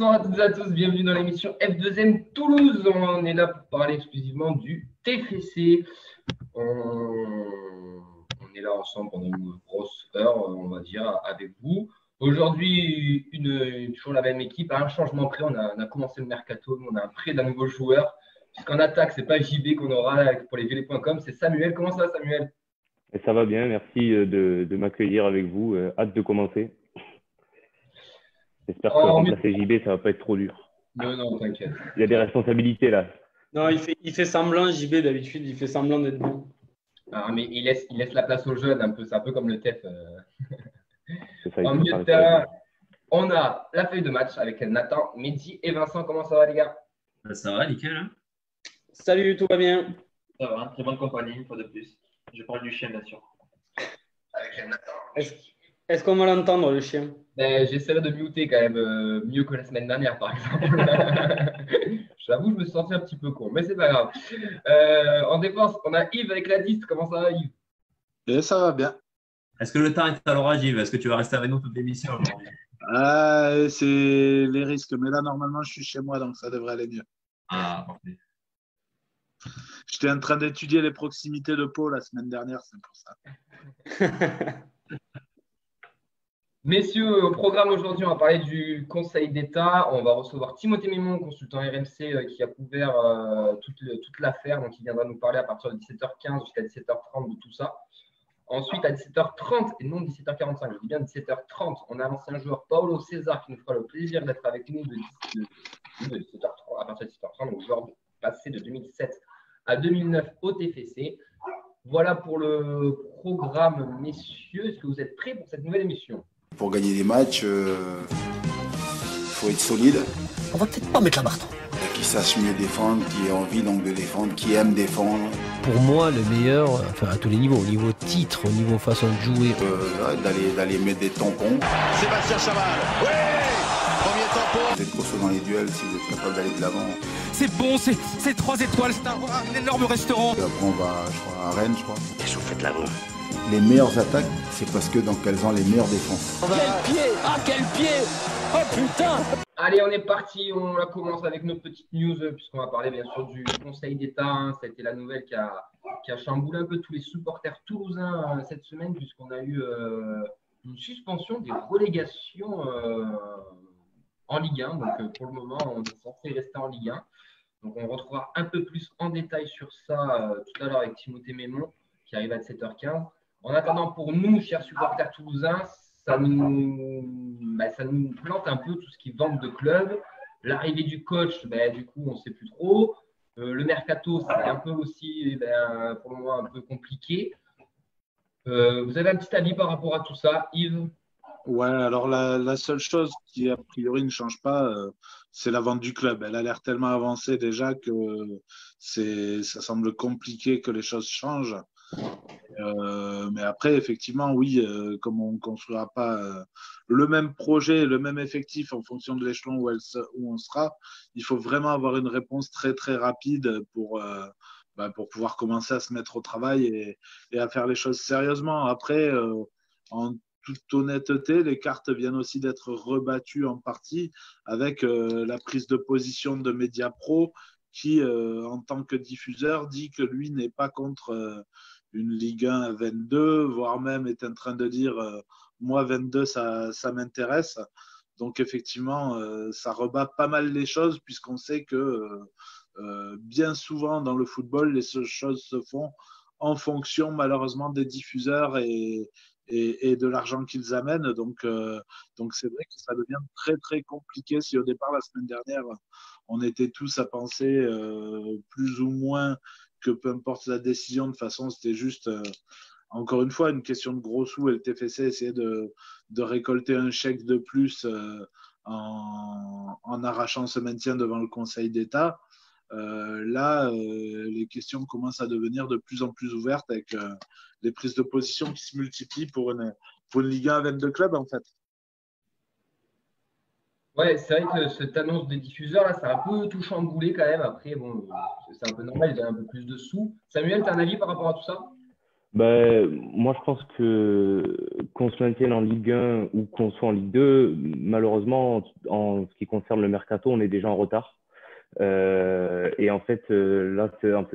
Bonsoir à toutes et à tous, bienvenue dans l'émission F2M Toulouse. On est là pour parler exclusivement du TFC. On est là ensemble pendant une grosse heure, on va dire, avec vous. Aujourd'hui, toujours la même équipe, un changement près. On a commencé le mercato, on a un prêt d'un nouveau joueur. Puisqu'en attaque, ce n'est pas JB qu'on aura pour les violets.com, c'est Samuel. Comment ça va, Samuel? Et ça va bien, merci de m'accueillir avec vous. Hâte de commencer. J'espère que remplacer JB, ça va pas être trop dur. Non, t'inquiète. Il y a des responsabilités là. Non, il fait semblant, JB, d'habitude, il fait semblant d'être bon. Ah, mais il laisse la place aux jeunes un peu, c'est un peu comme le TEF. Ça, En milieu de terrain, on a la feuille de match avec Nathan, Mehdi et Vincent. Comment ça va, les gars? Ça va, nickel. Hein. Salut, tout va bien? Ça va, très bonne compagnie, une fois de plus. Je parle du chien, bien sûr. Avec Nathan. Est-ce qu'on va l'entendre, le chien? J'essaierai de muter quand même mieux que la semaine dernière, par exemple. J'avoue, je me suis senti un petit peu con, mais c'est pas grave. En défense, on a Yves avec la 10. Comment ça va, Yves? Et ça va bien. Est-ce que le temps est à l'orage, Yves? Est-ce que tu vas rester avec nous toute l'émission aujourd'hui? C'est les risques. Mais là, normalement, je suis chez moi, donc ça devrait aller mieux. Ah, parfait. J'étais en train d'étudier les proximités de Pau la semaine dernière, c'est pour ça. Messieurs, au programme aujourd'hui, on va parler du Conseil d'État. On va recevoir Timothée Mémon, consultant RMC, qui a couvert toute l'affaire. Donc, il viendra nous parler à partir de 17h15 jusqu'à 17h30 de tout ça. Ensuite, à 17h30 et non 17h45, je dis bien 17h30, on a l'ancien joueur Paulo César qui nous fera le plaisir d'être avec nous de 17h30, à partir de 17h30, donc joueur passé de 2007 à 2009 au TFC. Voilà pour le programme, messieurs. Est-ce que vous êtes prêts pour cette nouvelle émission? Pour gagner des matchs, faut être solide. On va peut-être pas mettre la barre. Qui sache mieux défendre, qui ait envie donc de défendre, qui aime défendre. Pour moi, le meilleur, enfin à tous les niveaux, au niveau titre, au niveau façon de jouer. D'aller mettre des tampons. Sébastien Chaval, oui, premier tampon. Vous êtes costaud dans les duels si vous êtes capable d'aller de l'avant. C'est bon, c'est 3 étoiles, c'est un énorme restaurant. Et après on va, je crois, à Rennes, je crois. Qu'est-ce que vous faites là-bas? Les meilleures attaques, c'est parce que donc elles ont les meilleures défenses. Quel pied! Ah quel pied! Oh putain! Allez, on est parti. On la commence avec nos petites news, puisqu'on va parler bien sûr du Conseil d'État. Ça a été la nouvelle qui a chamboulé un peu tous les supporters toulousains cette semaine, puisqu'on a eu une suspension des relégations en Ligue 1. Donc, pour le moment, on est censé rester en Ligue 1. Donc, on retrouvera un peu plus en détail sur ça tout à l'heure avec Timothée Mémon, qui arrive à 17h15. En attendant, pour nous, chers supporters toulousains, ça nous plante un peu tout ce qui vente de club. L'arrivée du coach, du coup, on ne sait plus trop. Le mercato, c'est un peu aussi, pour le moment, un peu compliqué. Vous avez un petit avis par rapport à tout ça, Yves? Ouais, alors la seule chose qui, a priori, ne change pas, c'est la vente du club. Elle a l'air tellement avancée déjà que ça semble compliqué que les choses changent. Mais après, effectivement, oui, comme on ne construira pas le même projet, le même effectif en fonction de l'échelon où on sera, il faut vraiment avoir une réponse très, très rapide pour pouvoir commencer à se mettre au travail et à faire les choses sérieusement. Après, en toute honnêteté, les cartes viennent aussi d'être rebattues en partie avec la prise de position de Mediapro qui, en tant que diffuseur, dit que lui n'est pas contre une Ligue 1 à 22, voire même est en train de dire moi 22 ça m'intéresse. Donc effectivement ça rebat pas mal les choses puisqu'on sait que bien souvent dans le football les choses se font en fonction malheureusement des diffuseurs et de l'argent qu'ils amènent. Donc c'est vrai que ça devient très très compliqué. Si au départ la semaine dernière on était tous à penser plus ou moins que peu importe la décision, de toute façon, c'était juste, encore une fois, une question de gros sous et le TFC essayait de récolter un chèque de plus en arrachant ce maintien devant le Conseil d'État. Là, les questions commencent à devenir de plus en plus ouvertes avec les prises de position qui se multiplient pour une Ligue 1 à 22 clubs, en fait. Ouais, c'est vrai que cette annonce des diffuseurs, là, ça a un peu tout chamboulé quand même. Après, bon, c'est un peu normal, ils ont un peu plus de sous. Samuel, tu as un avis par rapport à tout ça? Moi, je pense que qu'on se maintienne en Ligue 1 ou qu'on soit en Ligue 2, malheureusement, en ce qui concerne le mercato, on est déjà en retard. Et en fait, là,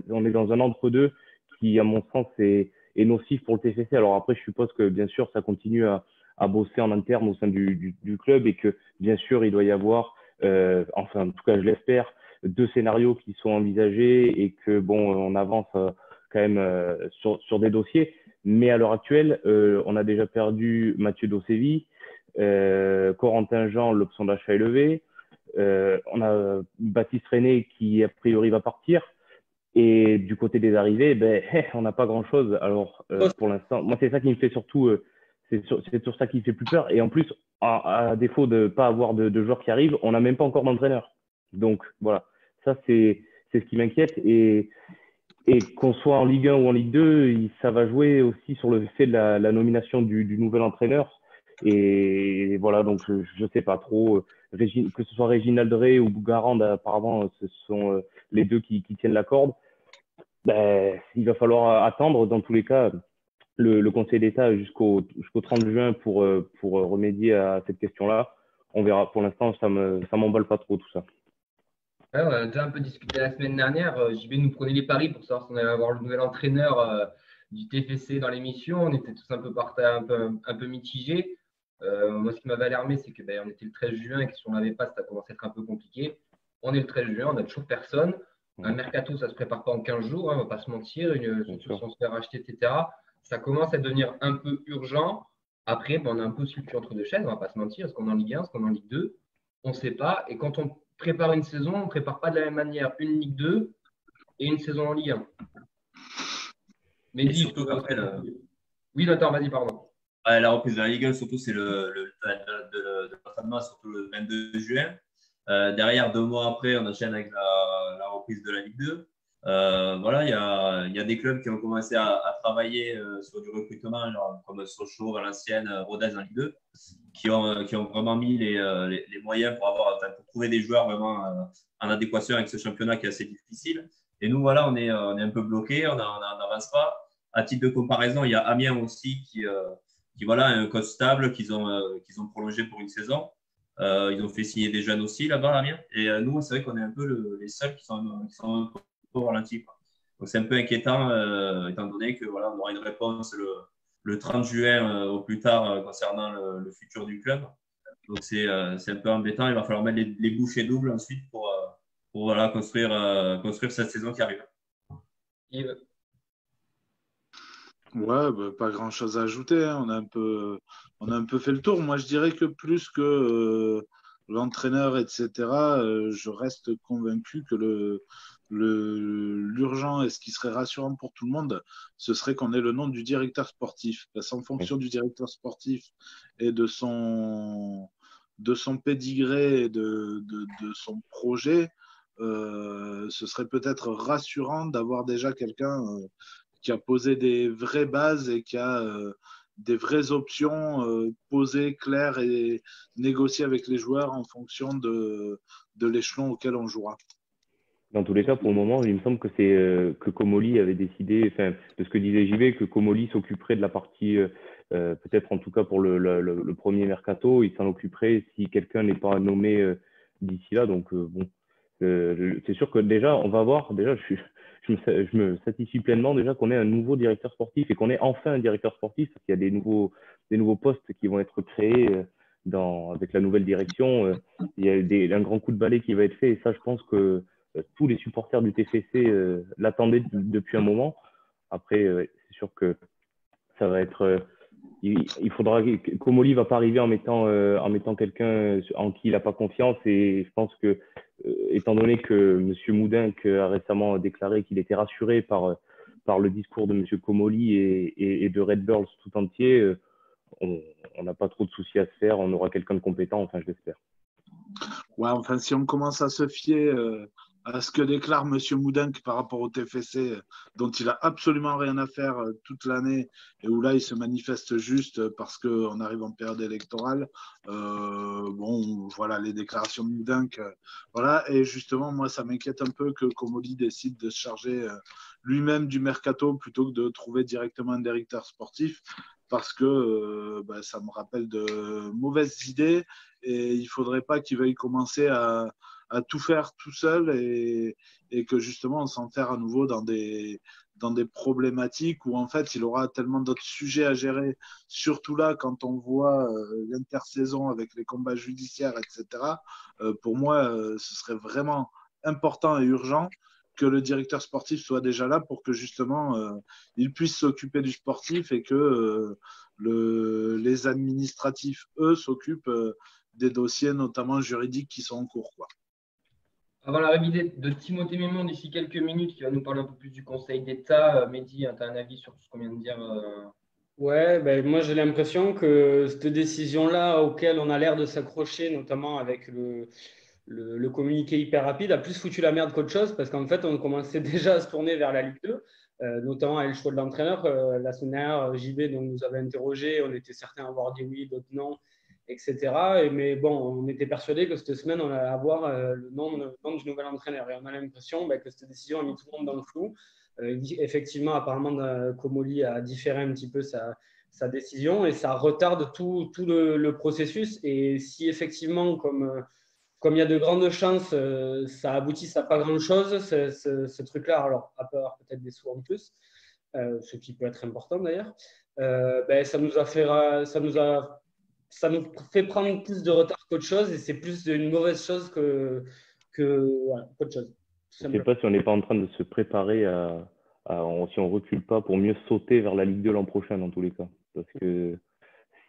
on est dans un entre-deux qui, à mon sens, est nocif pour le TFC. Alors après, je suppose que, bien sûr, ça continue à bosser en interne au sein du club et que, bien sûr, il doit y avoir, enfin, en tout cas, je l'espère, deux scénarios qui sont envisagés et que, bon, on avance quand même sur des dossiers. Mais à l'heure actuelle, on a déjà perdu Mathieu Dossevi, Corentin Jean, l'option d'achat est levée. On a Baptiste René qui, a priori, va partir. Et du côté des arrivées, on n'a pas grand-chose. Alors, pour l'instant, moi, c'est ça qui me fait surtout, c'est sur ça qui me fait plus peur. Et en plus, à défaut de ne pas avoir de joueurs qui arrivent, on n'a même pas encore d'entraîneur. Donc, voilà. Ça, c'est ce qui m'inquiète. Et qu'on soit en Ligue 1 ou en Ligue 2, ça va jouer aussi sur le fait de la nomination du nouvel entraîneur. Et voilà, donc je ne sais pas trop. Que ce soit Réginald Drey ou Bougarand, apparemment, ce sont les deux qui tiennent la corde. Il va falloir attendre, dans tous les cas, le Conseil d'État jusqu'au 30 juin pour remédier à cette question-là. On verra. Pour l'instant, ça m'emballe pas trop tout ça. Ouais, on a déjà un peu discuté la semaine dernière. JB nous prenait les paris pour savoir si on allait avoir le nouvel entraîneur du TFC dans l'émission. On était tous un peu mitigés. Moi, ce qui m'avait alarmé, c'est que on était le 13 juin et que si on n'avait pas, ça commence à être un peu compliqué. On est le 13 juin, on n'a toujours personne. Un mercato, ça ne se prépare pas en 15 jours, on ne va pas se mentir. Surtout si on se fait racheter, etc. Ça commence à devenir un peu urgent. Après, on a un peu aussi le cul entre deux chaises, on ne va pas se mentir. Est-ce qu'on est en Ligue 1, est-ce qu'on est en Ligue 2? On ne sait pas. Et quand on prépare une saison, on ne prépare pas de la même manière une Ligue 2 et une saison en Ligue 1. Mais surtout qu'après, oui, Nathan, vas-y, pardon. La reprise de la Ligue 1, surtout, c'est de l'entraînement, surtout le 22 juin. Derrière, 2 mois après, on enchaîne avec la reprise de la Ligue 2. Voilà, il y a des clubs qui ont commencé à travailler sur du recrutement, genre, comme Sochaux, Valenciennes, Rodez en Ligue 2, qui ont vraiment mis les moyens pour trouver des joueurs vraiment en adéquation avec ce championnat qui est assez difficile. Et nous, voilà, on est un peu bloqués, on n'avance pas. À titre de comparaison, il y a Amiens aussi qui voilà, a un coach stable qu'ils ont prolongé pour une saison. Ils ont fait signer des jeunes aussi là-bas, Amiens. Et nous, c'est vrai qu'on est un peu les seuls qui sont un peu ralentis. Donc, c'est un peu inquiétant, étant donné que voilà, on aura une réponse le 30 juin au plus tard concernant le futur du club. Donc, c'est un peu embêtant. Il va falloir mettre les bouchées doubles ensuite pour voilà, construire cette saison qui arrive. Yves. Ouais, pas grand-chose à ajouter, hein. On a un peu fait le tour. Moi, je dirais que plus que l'entraîneur, etc., je reste convaincu que l'urgent et ce qui serait rassurant pour tout le monde, ce serait qu'on ait le nom du directeur sportif. Parce qu'en fonction du directeur sportif et de son pédigré et de son projet, ce serait peut-être rassurant d'avoir déjà quelqu'un qui a posé des vraies bases et qui a des vraies options posées, claires et négociées avec les joueurs en fonction de l'échelon auquel on jouera. Dans tous les cas, pour le moment, il me semble que c'est que Comolli avait décidé, enfin, de ce que disait JB, que Comolli s'occuperait de la partie, peut-être en tout cas pour le premier mercato, il s'en occuperait si quelqu'un n'est pas nommé d'ici là. Donc, bon, c'est sûr que déjà, on va voir, déjà, je me satisfie pleinement déjà qu'on ait un nouveau directeur sportif et qu'on ait enfin un directeur sportif, parce qu'il y a des nouveaux postes qui vont être créés avec la nouvelle direction. Il y a un grand coup de balai qui va être fait et ça, je pense que tous les supporters du TFC l'attendaient depuis un moment. Après, c'est sûr que ça va être… il faudra… Comolli ne va pas arriver en mettant quelqu'un en qui il n'a pas confiance. Et je pense que, étant donné que M. Moudinque a récemment déclaré qu'il était rassuré par le discours de M. Comolli et de Red Bulls tout entier, on n'a pas trop de soucis à se faire. On aura quelqu'un de compétent, enfin, je l'espère. Ouais, enfin, si on commence à se fier à ce que déclare M. Moudenc par rapport au TFC, dont il n'a absolument rien à faire toute l'année, et où là, il se manifeste juste parce qu'on arrive en période électorale. Bon, voilà, les déclarations de Moudenc. Voilà, et justement, moi, ça m'inquiète un peu que Comolli décide de se charger lui-même du mercato plutôt que de trouver directement un directeur sportif, parce que ça me rappelle de mauvaises idées, et il ne faudrait pas qu'il veuille commencer à tout faire tout seul et que justement on s'enferre à nouveau dans des problématiques où en fait il aura tellement d'autres sujets à gérer, surtout là quand on voit l'intersaison avec les combats judiciaires, etc. Pour moi, ce serait vraiment important et urgent que le directeur sportif soit déjà là pour que justement il puisse s'occuper du sportif et que les administratifs, eux, s'occupent des dossiers notamment juridiques qui sont en cours, quoi. Avant l'arrivée de Timothée Mémon d'ici quelques minutes, qui va nous parler un peu plus du Conseil d'État, Mehdi, tu as un avis sur tout ce qu'on vient de dire Ouais, ben, moi j'ai l'impression que cette décision-là, auquel on a l'air de s'accrocher, notamment avec le communiqué hyper rapide, a plus foutu la merde qu'autre chose, parce qu'en fait on commençait déjà à se tourner vers la Ligue 2, notamment avec le choix de l'entraîneur. La semaine dernière, JB donc, nous avait interrogé, on était certains à avoir dit oui, d'autres non, etc. Mais bon, on était persuadé que cette semaine, on allait avoir le nom du nouvel entraîneur. Et on a l'impression que cette décision a mis tout le monde dans le flou. Effectivement, apparemment, Comolli a différé un petit peu sa décision et ça retarde tout le processus. Et si effectivement, comme il y a de grandes chances, ça aboutisse à pas grand-chose, ce truc-là, alors à part peut-être des sous en plus, ce qui peut être important d'ailleurs, ça nous fait prendre plus de retard qu'autre chose et c'est plus une mauvaise chose qu'autre chose. Je ne sais pas si on n'est pas en train de se préparer si on ne recule pas pour mieux sauter vers la Ligue 2 l'an prochain dans tous les cas. Parce que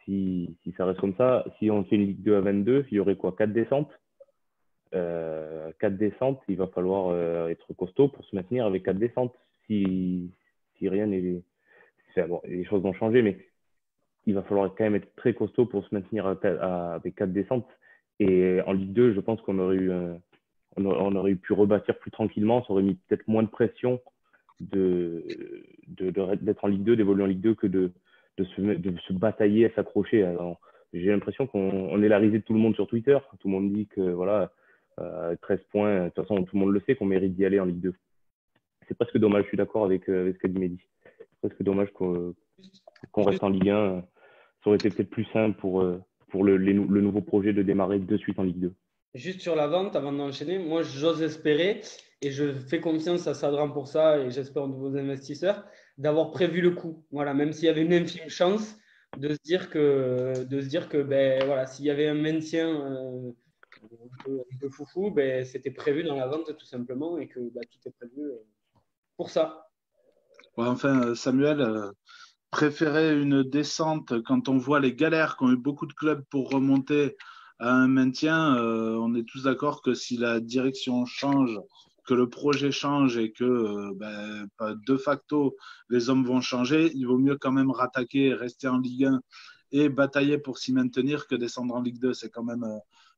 si ça reste comme ça, si on fait une Ligue 2 à 22, il y aurait quoi, 4 descentes 4 descentes, il va falloir être costaud pour se maintenir avec 4 descentes. Si rien n'est… Bon, les choses vont changer, mais il va falloir quand même être très costaud pour se maintenir avec 4 descentes. Et en Ligue 2, je pense qu'on aurait pu rebâtir plus tranquillement. Ça aurait mis peut-être moins de pression d'être en Ligue 2, d'évoluer en Ligue 2 que de se batailler, à s'accrocher. J'ai l'impression qu'on est la risée de tout le monde sur Twitter. Tout le monde dit que voilà, 13 points, de toute façon, tout le monde le sait qu'on mérite d'y aller en Ligue 2. C'est presque dommage, je suis d'accord avec ce qu'a dit Mehdi. C'est presque dommage qu'on reste en Ligue 1. Ça aurait été peut-être plus simple pour le nouveau projet de démarrer de suite en Ligue 2. Juste sur la vente, avant d'enchaîner, moi j'ose espérer, et je fais confiance à Sadran pour ça, et j'espère aux nouveaux investisseurs, d'avoir prévu le coup. Voilà, même s'il y avait une infime chance de se dire que voilà, s'il y avait un maintien de foufou, c'était prévu dans la vente tout simplement, et que tout est prévu pour ça. Ouais, enfin, Samuel, préférer une descente quand on voit les galères qu'ont eu beaucoup de clubs pour remonter à un maintien, on est tous d'accord que si la direction change, que le projet change et que de facto les hommes vont changer, il vaut mieux quand même rattaquer, rester en Ligue 1 et batailler pour s'y maintenir que descendre en Ligue 2. C'est quand même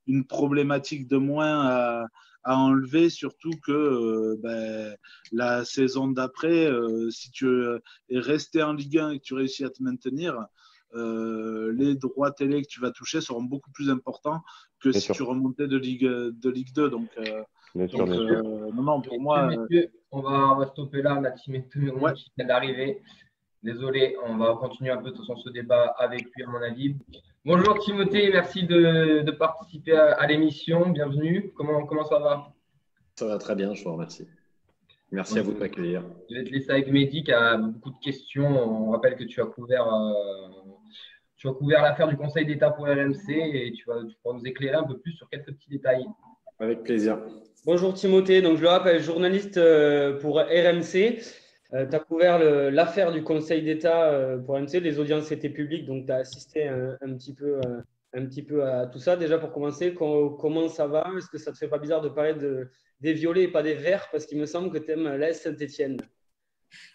une problématique de moins à enlever, surtout que la saison d'après, si tu es resté en Ligue 1 et que tu réussis à te maintenir, les droits télé que tu vas toucher seront beaucoup plus importants que si tu remontais de Ligue 2. Donc, non, pour moi… Messieurs, on va stopper là. On a Timothée Mémon qui vient d'arriver. Désolé, on va continuer un peu de toute façon ce débat avec lui, à mon avis. Bonjour Timothée, merci de participer à l'émission. Bienvenue. Comment ça va? Ça va très bien, je vous remercie. Merci à vous de m'accueillir. Je vais te laisser avec Mehdi qui a beaucoup de questions. On rappelle que tu as couvert l'affaire du Conseil d'État pour RMC et tu pourras nous éclairer un peu plus sur quelques petits détails. Avec plaisir. Bonjour Timothée, donc je le rappelle, journaliste pour RMC. Tu as couvert l'affaire du Conseil d'État pour RMC. Les audiences étaient publiques, donc tu as assisté un petit peu à tout ça. Déjà pour commencer, comment ça va? Est-ce que ça te fait pas bizarre de parler des violets et pas des verts? Parce qu'il me semble que tu aimes l'AS Saint-Étienne.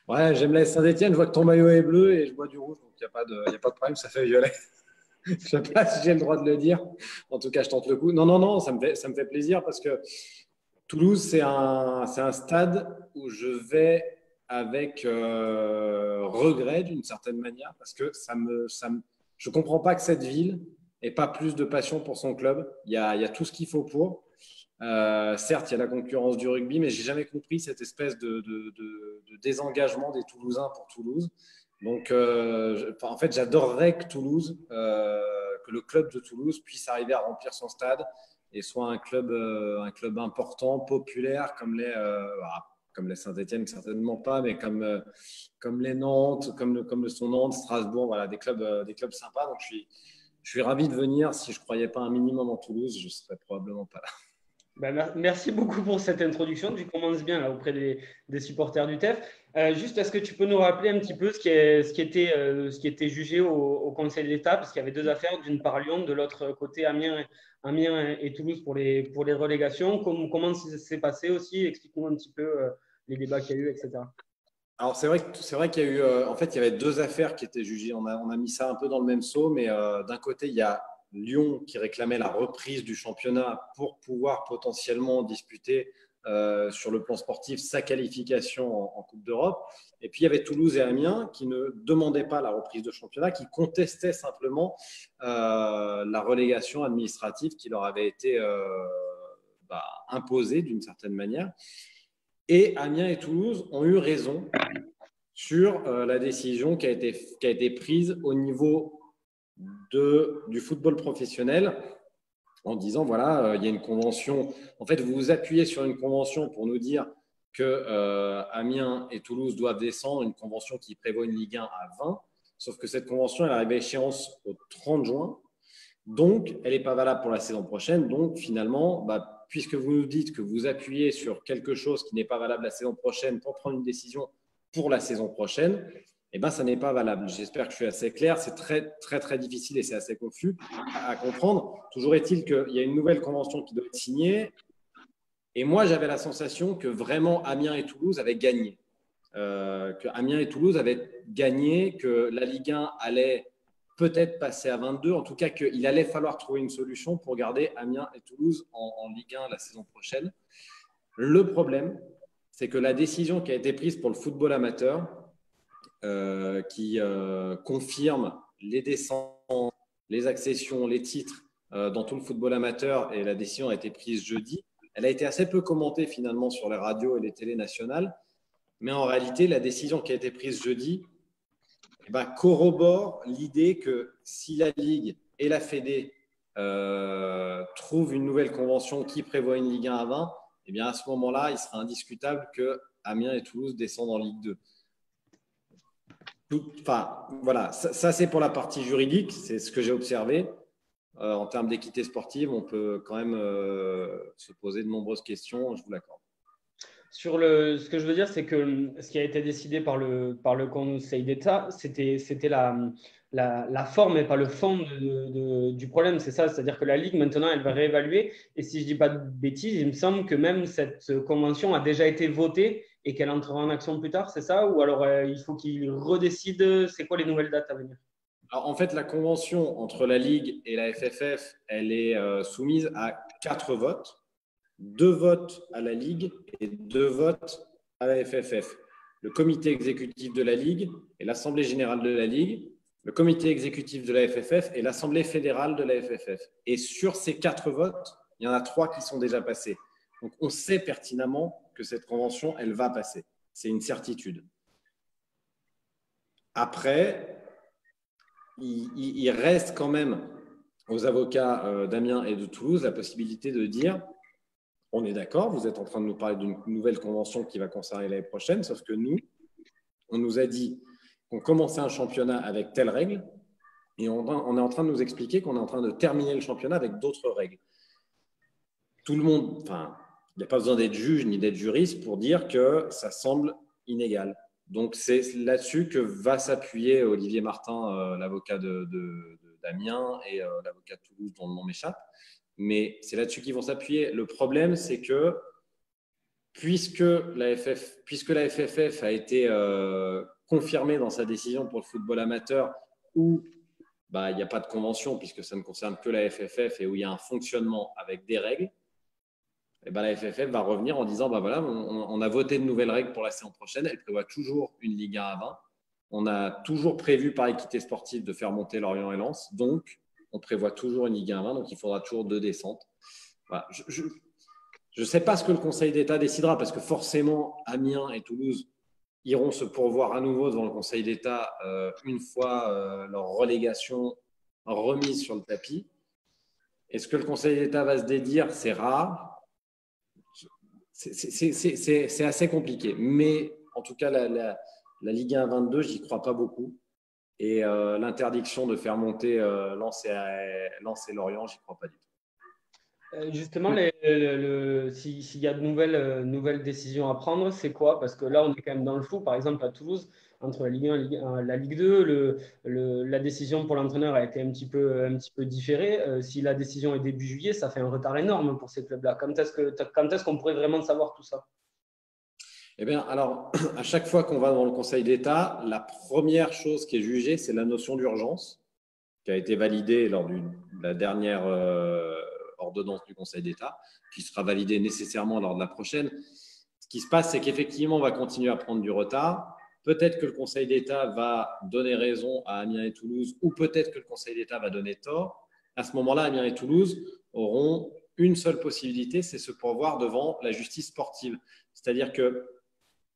Ouais, j'aime l'AS Saint-Étienne. Je vois que ton maillot est bleu et je vois du rouge, donc il n'y a pas de problème, ça fait violet. Je ne sais pas si j'ai le droit de le dire. En tout cas, je tente le coup. Non, ça me fait plaisir parce que Toulouse, c'est un stade où je vais avec regret d'une certaine manière parce que je ne comprends pas que cette ville n'ait pas plus de passion pour son club. Il y a tout ce qu'il faut pour. Certes, il y a la concurrence du rugby, mais je n'ai jamais compris cette espèce de désengagement des Toulousains pour Toulouse. Donc, en fait, j'adorerais que Toulouse, que le club de Toulouse puisse arriver à remplir son stade et soit un club important, populaire, comme les Saint-Etienne, certainement pas, mais comme les Nantes, comme le sont Nantes, Strasbourg, voilà, des clubs sympas. Donc, je suis ravi de venir. Si je ne croyais pas un minimum en Toulouse, je ne serais probablement pas là. Merci beaucoup pour cette introduction. Tu commences bien là, auprès des supporters du TEF. Juste, est-ce que tu peux nous rappeler un petit peu ce qui était jugé au Conseil d'État, parce qu'il y avait deux affaires, d'une part Lyon, de l'autre côté Amiens et Toulouse pour les relégations. Comment ça s'est passé aussi? Explique-nous un petit peu les débats qu'il y a eu, etc. Alors, c'est vrai qu'il y a eu, en fait, il y avait deux affaires qui étaient jugées. On a mis ça un peu dans le même seau, mais d'un côté, il y a Lyon qui réclamait la reprise du championnat pour pouvoir potentiellement disputer sur le plan sportif sa qualification en Coupe d'Europe. Et puis, il y avait Toulouse et Amiens qui ne demandaient pas la reprise de championnat, qui contestaient simplement la relégation administrative qui leur avait été imposée d'une certaine manière. Et Amiens et Toulouse ont eu raison sur la décision qui a été prise au niveau du football professionnel en disant, voilà, il y a une convention. En fait, vous vous appuyez sur une convention pour nous dire que Amiens et Toulouse doivent descendre, une convention qui prévoit une Ligue 1 à 20, sauf que cette convention, elle arrive à échéance au 30 juin. Donc, elle n'est pas valable pour la saison prochaine. Donc, finalement, puisque vous nous dites que vous appuyez sur quelque chose qui n'est pas valable la saison prochaine pour prendre une décision pour la saison prochaine, ça n'est pas valable. J'espère que je suis assez clair. C'est très, très, très difficile et c'est assez confus à comprendre. Toujours est-il qu'il y a une nouvelle convention qui doit être signée. Et moi, j'avais la sensation que vraiment Amiens et Toulouse avaient gagné. Que Amiens et Toulouse avaient gagné, que la Ligue 1 allait peut-être passer à 22. En tout cas, qu'il allait falloir trouver une solution pour garder Amiens et Toulouse en Ligue 1 la saison prochaine. Le problème, c'est que la décision qui a été prise pour le football amateur, qui confirme les descentes, les accessions, les titres dans tout le football amateur, et la décision a été prise jeudi, elle a été assez peu commentée finalement sur les radios et les télés nationales, mais en réalité, la décision qui a été prise jeudi corrobore l'idée que si la Ligue et la Fédé trouvent une nouvelle convention qui prévoit une Ligue 1 à 20, à ce moment-là, il sera indiscutable que Amiens et Toulouse descendent en Ligue 2. Voilà, ça c'est pour la partie juridique, c'est ce que j'ai observé. En termes d'équité sportive, on peut quand même se poser de nombreuses questions, je vous l'accorde. Ce que je veux dire, c'est que ce qui a été décidé par le Conseil d'État, c'était la forme et pas le fond du problème. C'est ça, c'est-à-dire que la Ligue, maintenant, elle va réévaluer. Et si je ne dis pas de bêtises, il me semble que même cette convention a déjà été votée et qu'elle entrera en action plus tard, c'est ça? Ou alors, il faut qu'ils redécident, c'est quoi les nouvelles dates à venir? Alors, en fait, la convention entre la Ligue et la FFF, elle est soumise à 4 votes. 2 votes à la Ligue et 2 votes à la FFF. Le comité exécutif de la Ligue et l'Assemblée générale de la Ligue, le comité exécutif de la FFF et l'Assemblée fédérale de la FFF. Et sur ces 4 votes, il y en a 3 qui sont déjà passés. Donc, on sait pertinemment que cette convention, elle va passer. C'est une certitude. Après, il reste quand même aux avocats d'Amiens et de Toulouse la possibilité de dire: on est d'accord, vous êtes en train de nous parler d'une nouvelle convention qui va concerner l'année prochaine, sauf que nous, on nous a dit qu'on commençait un championnat avec telle règle et on est en train de nous expliquer qu'on est en train de terminer le championnat avec d'autres règles. Tout le monde, il n'y a pas besoin d'être juge ni d'être juriste pour dire que ça semble inégal. Donc, c'est là-dessus que va s'appuyer Olivier Martin, l'avocat d'Amiens et l'avocat de Toulouse dont le nom m'échappe. Mais c'est là-dessus qu'ils vont s'appuyer. Le problème, c'est que puisque la FFF a été confirmée dans sa décision pour le football amateur où il n'y a pas de convention puisque ça ne concerne que la FFF et où il y a un fonctionnement avec des règles, Et ben, la FFF va revenir en disant voilà, on a voté de nouvelles règles pour la saison prochaine. Elle prévoit toujours une Ligue 1 à 20. On a toujours prévu par équité sportive de faire monter Lorient et Lens. Donc, on prévoit toujours une Ligue 1 à 20. Donc, il faudra toujours 2 descentes. Voilà. Je ne sais pas ce que le Conseil d'État décidera parce que forcément, Amiens et Toulouse iront se pourvoir à nouveau devant le Conseil d'État une fois leur relégation remise sur le tapis. Est-ce que le Conseil d'État va se dédire? C'est rare. C'est assez compliqué. Mais en tout cas, la Ligue 1 à 22, j'y crois pas beaucoup. Et l'interdiction de faire monter Lens et Lorient, j'y crois pas du tout. Justement, s'il y a de nouvelles décisions à prendre, c'est quoi? Parce que là, on est quand même dans le flou. Par exemple, à Toulouse, entre la Ligue 1 et la Ligue 2, la décision pour l'entraîneur a été un petit peu différée. Si la décision est début juillet, ça fait un retard énorme pour ces clubs-là. Quand est-ce qu'on pourrait vraiment savoir tout ça? Eh bien, alors, à chaque fois qu'on va dans le Conseil d'État, la première chose qui est jugée, c'est la notion d'urgence, qui a été validée lors de la dernière ordonnance du Conseil d'État, qui sera validée nécessairement lors de la prochaine. Ce qui se passe, c'est qu'effectivement, on va continuer à prendre du retard. Peut-être que le Conseil d'État va donner raison à Amiens et Toulouse, ou peut-être que le Conseil d'État va donner tort. À ce moment-là, Amiens et Toulouse auront une seule possibilité, c'est se pourvoir devant la justice sportive. C'est-à-dire que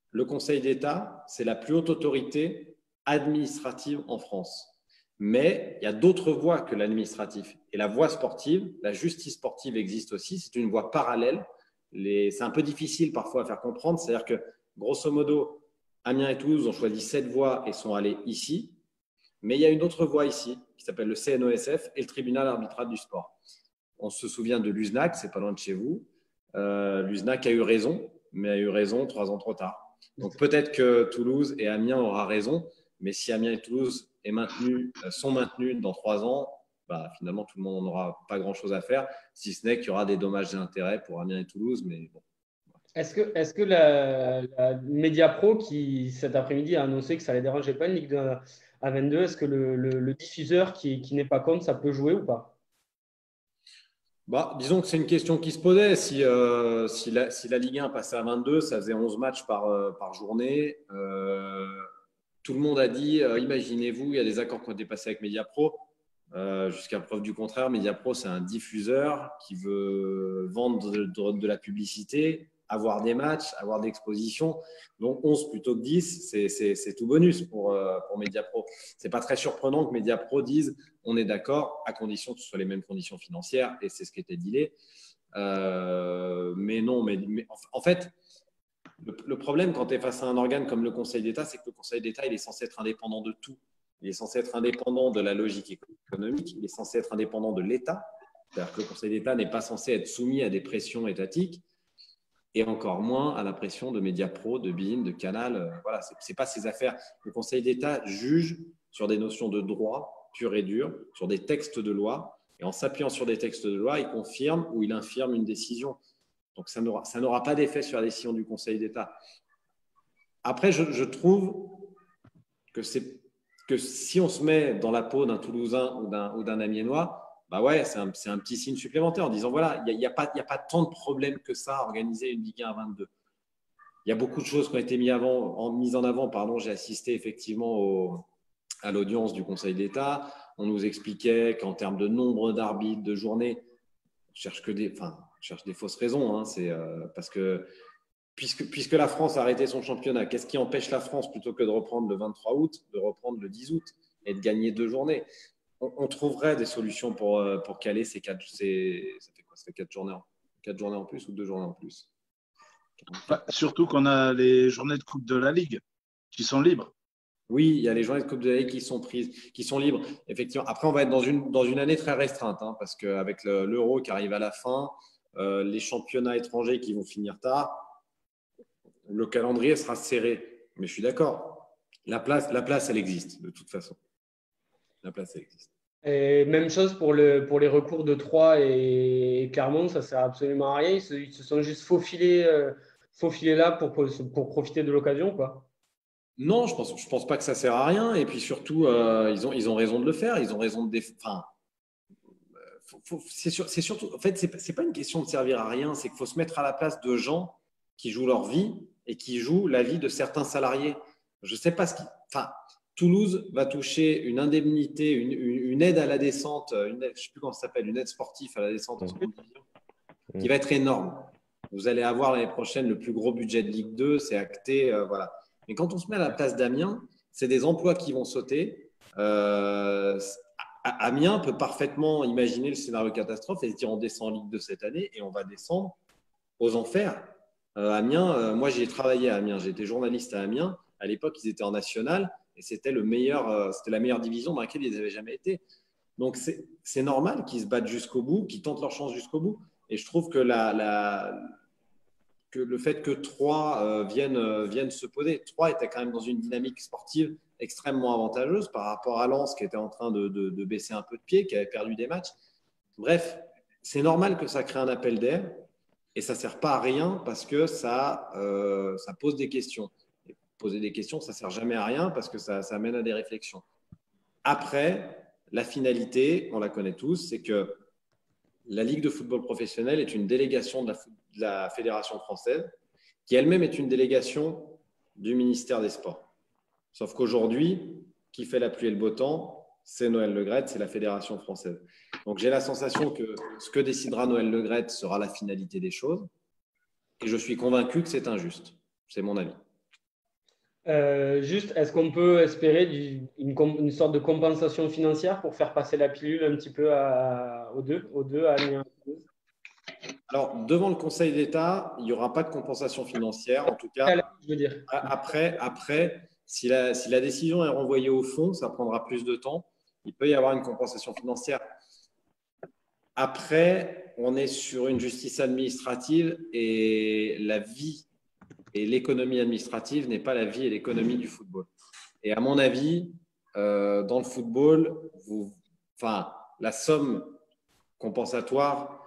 le Conseil d'État, c'est la plus haute autorité administrative en France. Mais il y a d'autres voies que l'administratif. Et la voie sportive, la justice sportive existe aussi. C'est une voie parallèle. C'est un peu difficile parfois à faire comprendre. C'est-à-dire que, grosso modo, Amiens et Toulouse ont choisi cette voie et sont allés ici. Mais il y a une autre voie ici qui s'appelle le CNOSF et le tribunal arbitral du sport. On se souvient de l'USNAC, c'est pas loin de chez vous. L'USNAC a eu raison, mais a eu raison 3 ans trop tard. Donc peut-être que Toulouse et Amiens aura raison, mais si Amiens et Toulouse sont maintenus dans 3 ans, finalement tout le monde n'aura pas grand-chose à faire, si ce n'est qu'il y aura des dommages et intérêts pour Amiens et Toulouse. Mais bon. Est-ce que la Mediapro, qui cet après-midi a annoncé que ça ne les dérangeait pas une Ligue 2 à 22, est-ce que le diffuseur qui n'est pas contre, ça peut jouer ou pas? Disons que c'est une question qui se posait. Si la Ligue 1 passait à 22, ça faisait 11 matchs par journée. Tout le monde a dit, imaginez-vous, il y a des accords qui ont été passés avec Mediapro. Jusqu'à preuve du contraire, Mediapro, c'est un diffuseur qui veut vendre de la publicité, avoir des matchs, avoir des expositions. Donc 11 plutôt que 10, c'est tout bonus pour Mediapro. Ce n'est pas très surprenant que Mediapro dise on est d'accord à condition que ce soit les mêmes conditions financières, et c'est ce qui était dealé. Mais non, mais en fait, le problème quand tu es face à un organe comme le Conseil d'État, c'est que le Conseil d'État, il est censé être indépendant de tout. Il est censé être indépendant de la logique économique, il est censé être indépendant de l'État. C'est-à-dire que le Conseil d'État n'est pas censé être soumis à des pressions étatiques, et encore moins à la pression de Mediapro, de BeIN, de Canal. Voilà, ce n'est pas ses affaires. Le Conseil d'État juge sur des notions de droit pur et dur, sur des textes de loi, et en s'appuyant sur des textes de loi, il confirme ou il infirme une décision. Donc, ça n'aura pas d'effet sur la décision du Conseil d'État. Après, je trouve que si on se met dans la peau d'un Toulousain ou d'un Amiénois, c'est un petit signe supplémentaire en disant voilà, il n'y a pas tant de problèmes que ça à organiser une Ligue 1 à 22. Il y a beaucoup de choses qui ont été mises en avant. J'ai assisté effectivement à l'audience du Conseil d'État. On nous expliquait qu'en termes de nombre d'arbitres, de journées, on cherche des fausses raisons. C'est parce que puisque la France a arrêté son championnat, qu'est-ce qui empêche la France, plutôt que de reprendre le 23 août, de reprendre le 10 août et de gagner 2 journées? On trouverait des solutions pour caler ces 4. Ça fait quoi? Ça fait 4 journées en plus ou 2 journées en plus? Surtout qu'on a les journées de Coupe de la Ligue qui sont libres. Oui, il y a les journées de Coupe de la Ligue qui sont prises, qui sont libres. Effectivement. Après, on va être dans une année très restreinte, parce qu'avec l'Euro qui arrive à la fin, les championnats étrangers qui vont finir tard, le calendrier sera serré. Mais je suis d'accord. La place, elle existe de toute façon. La place, elle existe. Et même chose pour les recours de Troyes et Clermont, ça ne sert absolument à rien. Ils se sont juste faufilés là pour profiter de l'occasion, quoi. Non, je pense pas que ça sert à rien. Et puis surtout, ils ont raison de le faire. Ils ont raison de c'est surtout, en fait, c'est pas une question de servir à rien, c'est qu'il faut se mettre à la place de gens qui jouent leur vie et qui jouent la vie de certains salariés. Je sais pas enfin, Toulouse va toucher une indemnité, une aide à la descente, je ne sais plus comment ça s'appelle, une aide sportive à la descente en seconde division, qui va être énorme. Vous allez avoir l'année prochaine le plus gros budget de Ligue 2, c'est acté, voilà. Mais quand on se met à la place d'Amiens, c'est des emplois qui vont sauter. Amiens peut parfaitement imaginer le scénario catastrophe et se dire on descend en Ligue 2 cette année et on va descendre aux enfers. Amiens, moi j'ai travaillé à Amiens, j'ai été journaliste à Amiens. À l'époque, ils étaient en national et c'était la meilleure division dans laquelle ils n'avaient jamais été. Donc c'est normal qu'ils se battent jusqu'au bout, qu'ils tentent leur chance jusqu'au bout. Et je trouve que que le fait que Troyes viennent se poser, Troyes était quand même dans une dynamique sportive extrêmement avantageuse par rapport à Lens qui était en train de baisser un peu de pied, qui avait perdu des matchs. Bref, c'est normal que ça crée un appel d'air et ça ne sert pas à rien parce que ça pose des questions. Et poser des questions, ça ne sert jamais à rien parce que ça mène à des réflexions. Après, la finalité, on la connaît tous, c'est que la Ligue de football professionnel est une délégation de la Fédération française qui elle-même est une délégation du ministère des Sports. Sauf qu'aujourd'hui, qui fait la pluie et le beau temps, c'est Noël Le Graët, c'est la Fédération française. Donc j'ai la sensation que ce que décidera Noël Le Graët sera la finalité des choses et je suis convaincu que c'est injuste. C'est mon avis. Juste, est-ce qu'on peut espérer une sorte de compensation financière pour faire passer la pilule un petit peu aux deux à Amiens? Alors, devant le Conseil d'État, il n'y aura pas de compensation financière. En tout cas, je veux dire. Après si la décision est renvoyée au fond, ça prendra plus de temps. Il peut y avoir une compensation financière. Après, on est sur une justice administrative et la vie et l'économie administrative n'est pas la vie et l'économie du football. Et à mon avis, dans le football, la somme compensatoire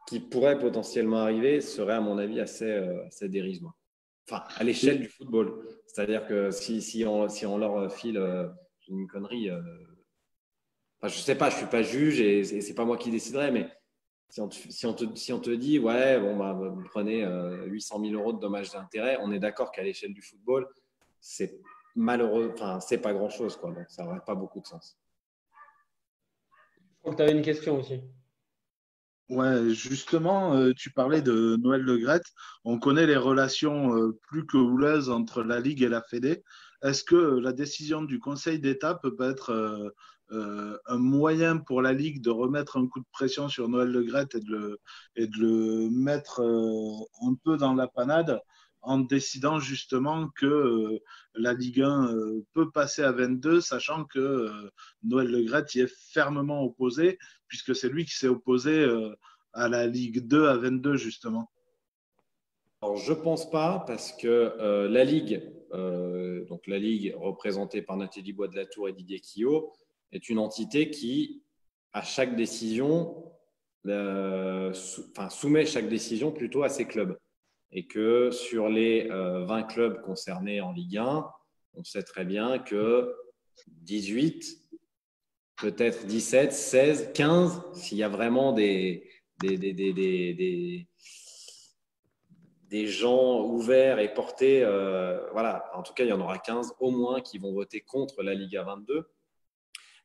qui pourrait potentiellement arriver serait, à mon avis, assez dérisoire. Enfin, à l'échelle du football. C'est-à-dire que si on leur file une connerie, je ne sais pas, je ne suis pas juge et ce n'est pas moi qui déciderai, mais si on te dit, ouais, bon, vous prenez 800 000 € de dommages d'intérêt, on est d'accord qu'à l'échelle du football, c'est malheureux, c'est pas grand-chose, quoi. Donc, ça n'aurait pas beaucoup de sens. Je crois que tu avais une question aussi. Ouais, justement, tu parlais de Noël Le Graët. On connaît les relations plus que houleuses entre la Ligue et la Fédé. Est-ce que la décision du Conseil d'État peut pas être un moyen pour la Ligue de remettre un coup de pression sur Noël Le Graët et de le mettre un peu dans la panade en décidant justement que la Ligue 1 peut passer à 22, sachant que Noël Le Graët y est fermement opposé, puisque c'est lui qui s'est opposé à la Ligue 2 à 22, justement. Alors, je ne pense pas, parce que la Ligue, donc la Ligue représentée par Nathalie Bois de la Tour et Didier Quillot, est une entité qui, à chaque décision, soumet chaque décision plutôt à ses clubs. Et que sur les 20 clubs concernés en Ligue 1, on sait très bien que 18, peut-être 17, 16, 15, s'il y a vraiment des gens ouverts et portés, voilà, en tout cas, il y en aura 15 au moins qui vont voter contre la Liga 22.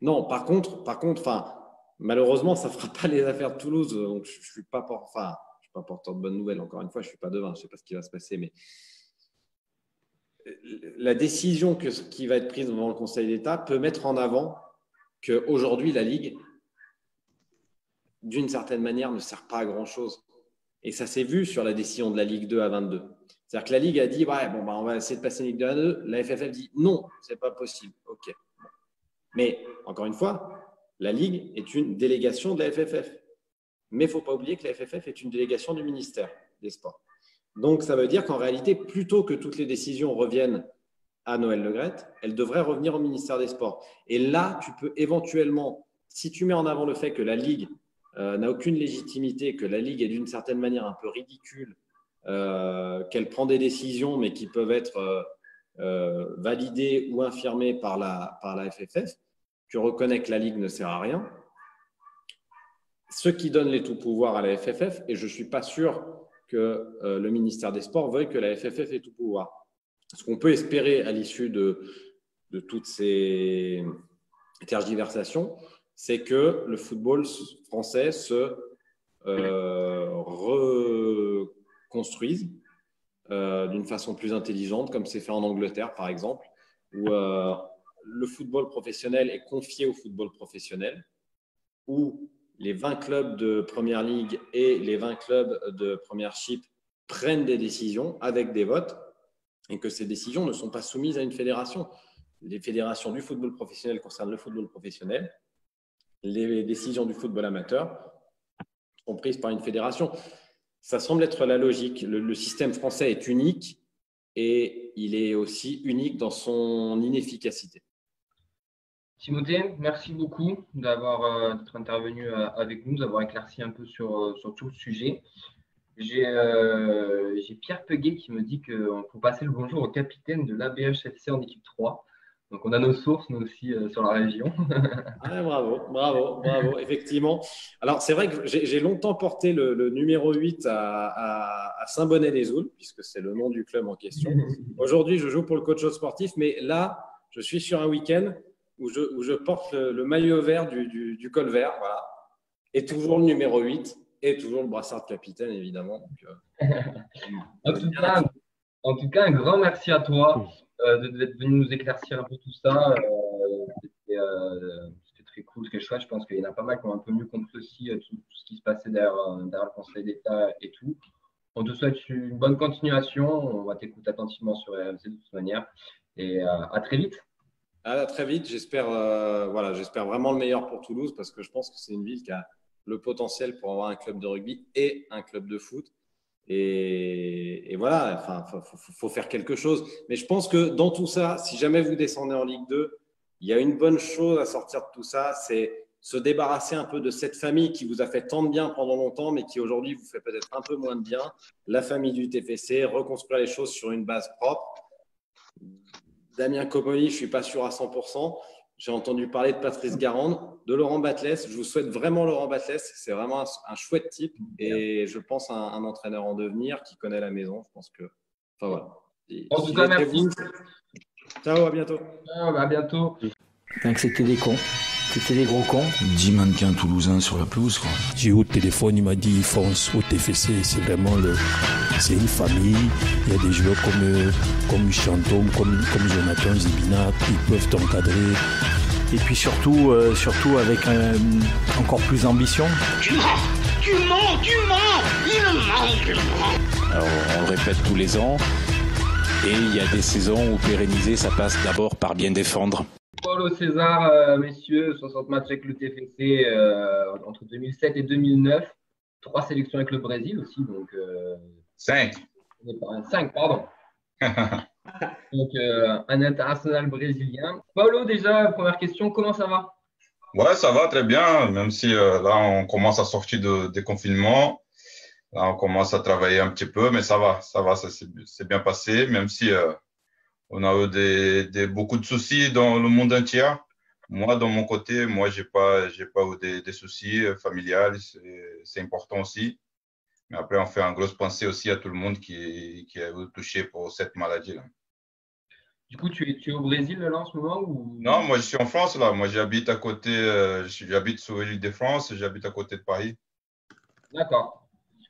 Non, par contre, malheureusement, ça ne fera pas les affaires de Toulouse, donc je ne suis pas porteur de bonnes nouvelles. Encore une fois, je ne suis pas devin, je ne sais pas ce qui va se passer, mais la décision qui va être prise devant le Conseil d'État peut mettre en avant qu'aujourd'hui, la Ligue, d'une certaine manière, ne sert pas à grand-chose. Et ça s'est vu sur la décision de la Ligue 2 à 22. C'est-à-dire que la Ligue a dit, ouais, bon, on va essayer de passer une Ligue 2 à 2. La FFF dit, non, ce n'est pas possible. OK. Mais, encore une fois, la Ligue est une délégation de la FFF. Mais il ne faut pas oublier que la FFF est une délégation du ministère des Sports. Donc, ça veut dire qu'en réalité, plutôt que toutes les décisions reviennent à Noël Le Graët, elles devraient revenir au ministère des Sports. Et là, tu peux éventuellement, si tu mets en avant le fait que la Ligue n'a aucune légitimité, que la Ligue est d'une certaine manière un peu ridicule, qu'elle prend des décisions mais qui peuvent être validées ou infirmées par la FFF, tu reconnais que la Ligue ne sert à rien. ce qui donne les tout pouvoirs à la FFF, et je ne suis pas sûr que le ministère des Sports veuille que la FFF ait tout pouvoir. Ce qu'on peut espérer à l'issue de toutes ces tergiversations, c'est que le football français se reconstruise d'une façon plus intelligente, comme c'est fait en Angleterre, par exemple, où le football professionnel est confié au football professionnel, où les 20 clubs de Première Ligue et les 20 clubs de Premiership prennent des décisions avec des votes et que ces décisions ne sont pas soumises à une fédération. Les fédérations du football professionnel concernent le football professionnel. Les décisions du football amateur sont prises par une fédération. Ça semble être la logique. Le système français est unique et il est aussi unique dans son inefficacité. Timothée, merci beaucoup d'être intervenu avec nous, d'avoir éclairci un peu sur tout le sujet. J'ai Pierre Peguet qui me dit qu'on faut passer le bonjour au capitaine de l'ABHFC en équipe 3. Donc, on a nos sources, nous aussi, sur la région. Bravo, effectivement. Alors, c'est vrai que j'ai longtemps porté le numéro 8 à Saint-Bonnet-les-Oules, puisque c'est le nom du club en question. Aujourd'hui, je joue pour le coach sportif, mais là, je suis sur un week-end où je porte le maillot vert du col vert, voilà, et toujours le numéro 8, et toujours le brassard de capitaine, évidemment. Donc, en tout cas, un grand merci à toi d'être venu nous éclaircir un peu tout ça. C'était très cool, ce chouette. Je pense qu'il y en a pas mal qui ont un peu mieux compris aussi tout ce qui se passait derrière le Conseil d'État et tout. On te souhaite une bonne continuation. On va t'écouter attentivement sur RMC de toute manière. Et à très vite. À très vite. J'espère vraiment le meilleur pour Toulouse parce que je pense que c'est une ville qui a le potentiel pour avoir un club de rugby et un club de foot. Et voilà, enfin, faut faire quelque chose. Mais je pense que dans tout ça, si jamais vous descendez en Ligue 2, il y a une bonne chose à sortir de tout ça, c'est se débarrasser un peu de cette famille qui vous a fait tant de bien pendant longtemps, mais qui aujourd'hui vous fait peut-être un peu moins de bien. La famille du TFC, reconstruire les choses sur une base propre. Damien Comolli, je ne suis pas sûr à 100%. J'ai entendu parler de Patrice Garande, de Laurent Batles. Je vous souhaite vraiment Laurent Batles. C'est vraiment un chouette type et je pense à un entraîneur en devenir qui connaît la maison. Je pense que… Enfin voilà. En tout cas, merci. Ciao, à bientôt. À bientôt. Donc c'était des cons. C'était des gros cons. 10 mannequins toulousains sur la pelouse, quoi. J'ai eu au téléphone, il m'a dit fonce au TFC, c'est vraiment c'est une famille. Il y a des joueurs comme Chantôme, comme Jonathan Zibina, ils peuvent t'encadrer. Et puis surtout avec encore plus d'ambition. Tu mens, il ment. Alors on le répète tous les ans. Et il y a des saisons où pérenniser, ça passe d'abord par bien défendre. Paulo César, messieurs, 60 matchs avec le TFC entre 2007 et 2009. 3 sélections avec le Brésil aussi. Donc, 5. 5, pardon. Donc, un international brésilien. Paulo, déjà, première question, comment ça va? Ouais, ça va très bien, même si là, on commence à sortir des confinements. Là, on commence à travailler un petit peu, mais ça va, ça s'est bien passé, même si on a eu beaucoup de soucis dans le monde entier. Moi, de mon côté, j'ai pas eu des soucis familiales, c'est important aussi. Mais après, on fait une grosse pensée aussi à tout le monde qui a été touché pour cette maladie-là. Du coup, tu es au Brésil là en ce moment ou… Non, moi, je suis en France là. Moi, j'habite à côté, j'habite sur l'île de France, j'habite à côté de Paris. D'accord.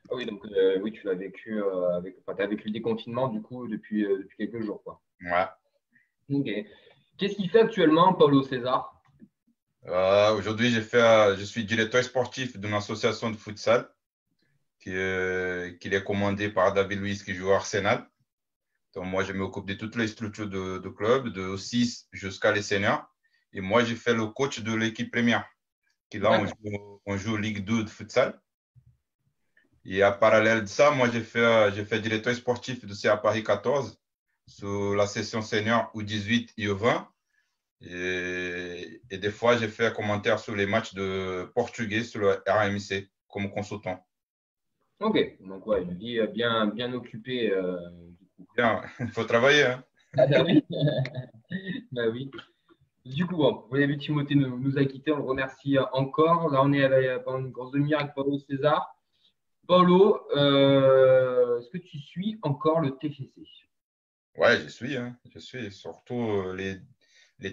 Ah oui, donc oui, tu l'as vécu tu as vécu le déconfinement du coup depuis quelques jours, quoi. Ouais. Ok. Qu'est-ce qu'il fait actuellement, Paulo César? Aujourd'hui, je suis directeur sportif d'une association de futsal qui est commandée par David Luiz qui joue à Arsenal. Donc, moi, je m'occupe de toutes les structures de club, de 6 jusqu'à les seniors. Et moi, j'ai fait le coach de l'équipe première. Qui là, on joue Ligue 2 de futsal. Et à parallèle de ça, moi, j'ai fait directeur sportif de CA Paris 14 sur la session senior U18 et U20. Et des fois, j'ai fait un commentaire sur les matchs de portugais sur le RMC comme consultant. Ok, donc ouais, une vie bien occupée. Bien, il faut travailler. Hein. Ah bah oui. Bah oui. Du coup, bon, vous avez vu, Timothée nous a quittés, on le remercie encore. Là, on est pendant une grosse demi-heure avec Paulo César. Paulo, est-ce que tu suis encore le TFC? Ouais, je suis. Hein. Je suis. Surtout les